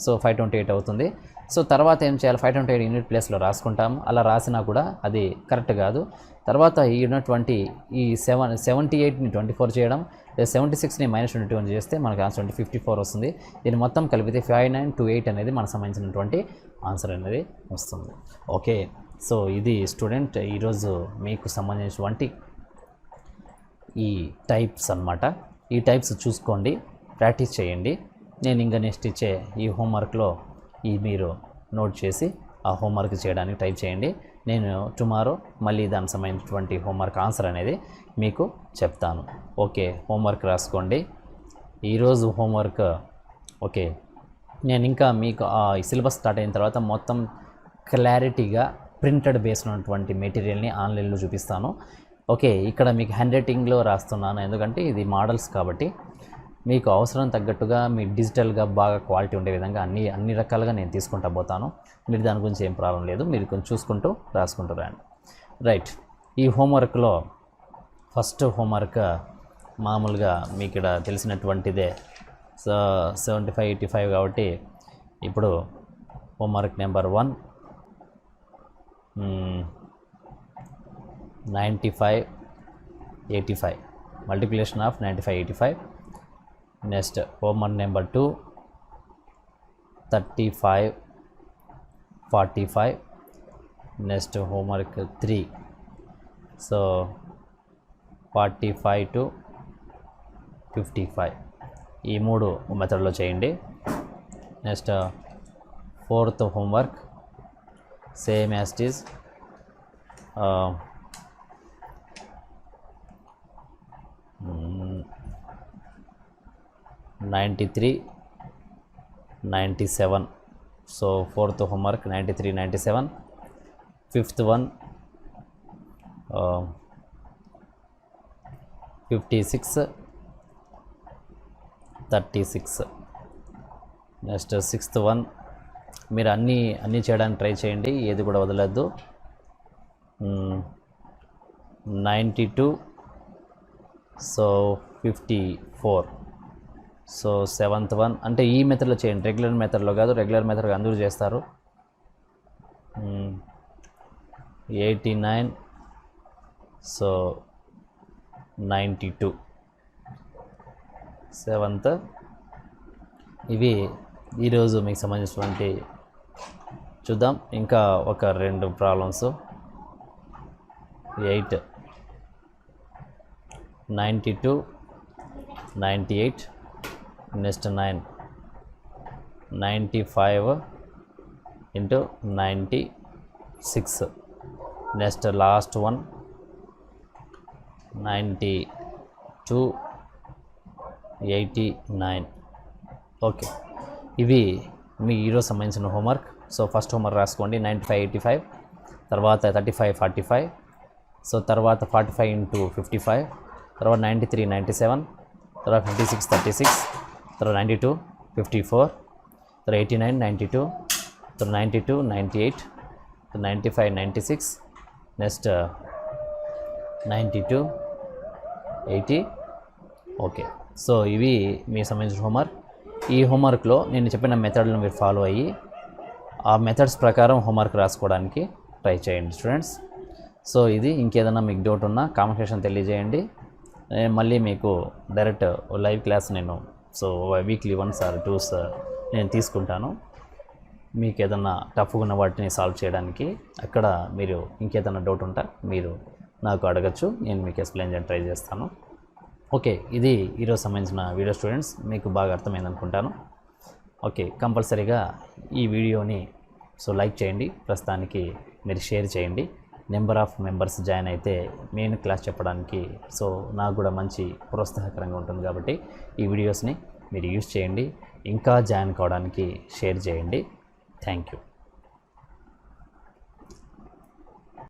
సో 528 అవుతుంది. సో తర్వాత ఏం చేయాలి? 528 యూనిట్ ప్లేస్లో రాసుకుంటాము. అలా రాసినా కూడా అది కరెక్ట్ కాదు. తర్వాత ఈ ఉన్నటువంటి ఈ 78ని 24 చేయడం, 76ని -21 చేస్తే మనకు ఆన్సర్ 54 వస్తుంది. దీన్ని మొత్తం కలిపితే 5928 అనేది మనకు సంబంధించినటువంటి ఆన్సర్ అనేది వస్తుంది. ఓకే, సో ఇది స్టూడెంట్ ఈరోజు మీకు సంబంధించినటువంటి ఈ టైప్స్ అన్నమాట. ఈ టైప్స్ చూసుకోండి, ప్రాక్టీస్ చేయండి. నేను ఇంకా నెక్స్ట్ ఇచ్చే ఈ హోంవర్క్లో మీరు నోట్ చేసి ఆ హోంవర్క్ చేయడానికి టైప్ చేయండి. నేను టుమారో మళ్ళీ దానికి సంబంధించినటువంటి హోంవర్క్ ఆన్సర్ అనేది మీకు చెప్తాను. ఓకే, హోంవర్క్ రాసుకోండి. ఈరోజు హోంవర్క్ ఓకే. నేను ఇంకా మీకు ఆ సిలబస్ స్టార్ట్ అయిన తర్వాత మొత్తం క్లారిటీగా ప్రింటెడ్ బేస్డ్ ఉన్నటువంటి మెటీరియల్ని ఆన్లైన్లో చూపిస్తాను. ఓకే, ఇక్కడ మీకు హ్యాండ్ రైటింగ్లో రాస్తున్నాను, ఎందుకంటే ఇది మోడల్స్ కాబట్టి మీకు అవసరం తగ్గట్టుగా మీ డిజిటల్గా బాగా క్వాలిటీ ఉండే విధంగా అన్ని రకాలుగా నేను తీసుకుంటా పోతాను. మీరు దాని గురించి ఏం ప్రాబ్లం లేదు. మీరు కొంచెం చూసుకుంటూ రాసుకుంటూ రండి. రైట్, ఈ హోంవర్క్లో ఫస్ట్ హోంవర్క్ మామూలుగా మీకు ఇక్కడ తెలిసినటువంటిదే. సో 75, 85 కాబట్టి ఇప్పుడు homework number 1 95, 85 multiplication of 95, 85. Next homework number 2 35, 45. Next homework 3 so 45 to 55. ఈ 3 మెథడ్లో చేయండి. Next 4th homework same as it is 93, 97. So 4th homework 93, 97. 5th one 56, 36. Next 6th one మీరు అన్నీ చేయడానికి ట్రై చేయండి, ఏది కూడా వదలద్దు. 92, సో 54. సో 7th one అంటే ఈ మెథడ్లో చేయండి, రెగ్యులర్ మెథడ్లో కాదు. రెగ్యులర్ మెథడ్ అందరూ చేస్తారు. 89, సో 92. 7th. ఇవి ఈరోజు మీకు సంబంధించినటువంటి చూద్దాం. ఇంకా ఒక 2 problems. 8, 92, 98. Next 9, 95 into 96. Next last one 92, 89. Okay, ఇవి మీ ఈరోజు సంబంధించిన హోంవర్క్. సో ఫస్ట్ హోంవర్క్ రాసుకోండి 95, 85. తర్వాత 35, 45. సో తర్వాత 45 into 55. తర్వాత 93, 97. తర్వాత 56, 36. తర్వాత 92, 54. తర్వాత 89, 92. తర్వాత 92, 98. 95, 96. నెక్స్ట్ 92, 80. ఓకే, సో ఇవి మీ సంబంధించిన హోంవర్క్. ఈ హోంవర్క్లో నేను చెప్పిన మెథడ్లను మీరు ఫాలో అయ్యి ఆ మెథడ్స్ ప్రకారం హోంవర్క్ రాసుకోవడానికి ట్రై చేయండి స్టూడెంట్స్. సో ఇది ఇంకేదైనా మీకు డౌట్ ఉన్నా కామెంట్ సెక్షన్ తెలియజేయండి. నేను మళ్ళీ మీకు డైరెక్ట్ లైవ్ క్లాస్ నేను వీక్లీ 1 or 2 నేను తీసుకుంటాను. మీకు ఏదన్నా టఫ్గా ఉన్న వాటిని సాల్వ్ చేయడానికి అక్కడ మీరు ఇంకేదైనా డౌట్ ఉంటే మీరు నాకు అడగచ్చు, నేను మీకు ఎక్స్ప్లెయిన్ చేయడానికి ట్రై చేస్తాను. ఓకే, ఇది ఈరోజు సంబంధించిన వీడియో స్టూడెంట్స్. మీకు బాగా అర్థమైంది అనుకుంటాను. ఓకే, కంపల్సరీగా ఈ వీడియోని లైక్ చేయండి, ప్రస్తుతానికి మీరు షేర్ చేయండి. నెంబర్ ఆఫ్ మెంబర్స్ జాయిన్ అయితే నేను క్లాస్ చెప్పడానికి నాకు కూడా మంచి ప్రోత్సాహకరంగా ఉంటుంది. కాబట్టి ఈ వీడియోస్ని మీరు యూజ్ చేయండి, ఇంకా జాయిన్ కావడానికి షేర్ చేయండి. Thank you.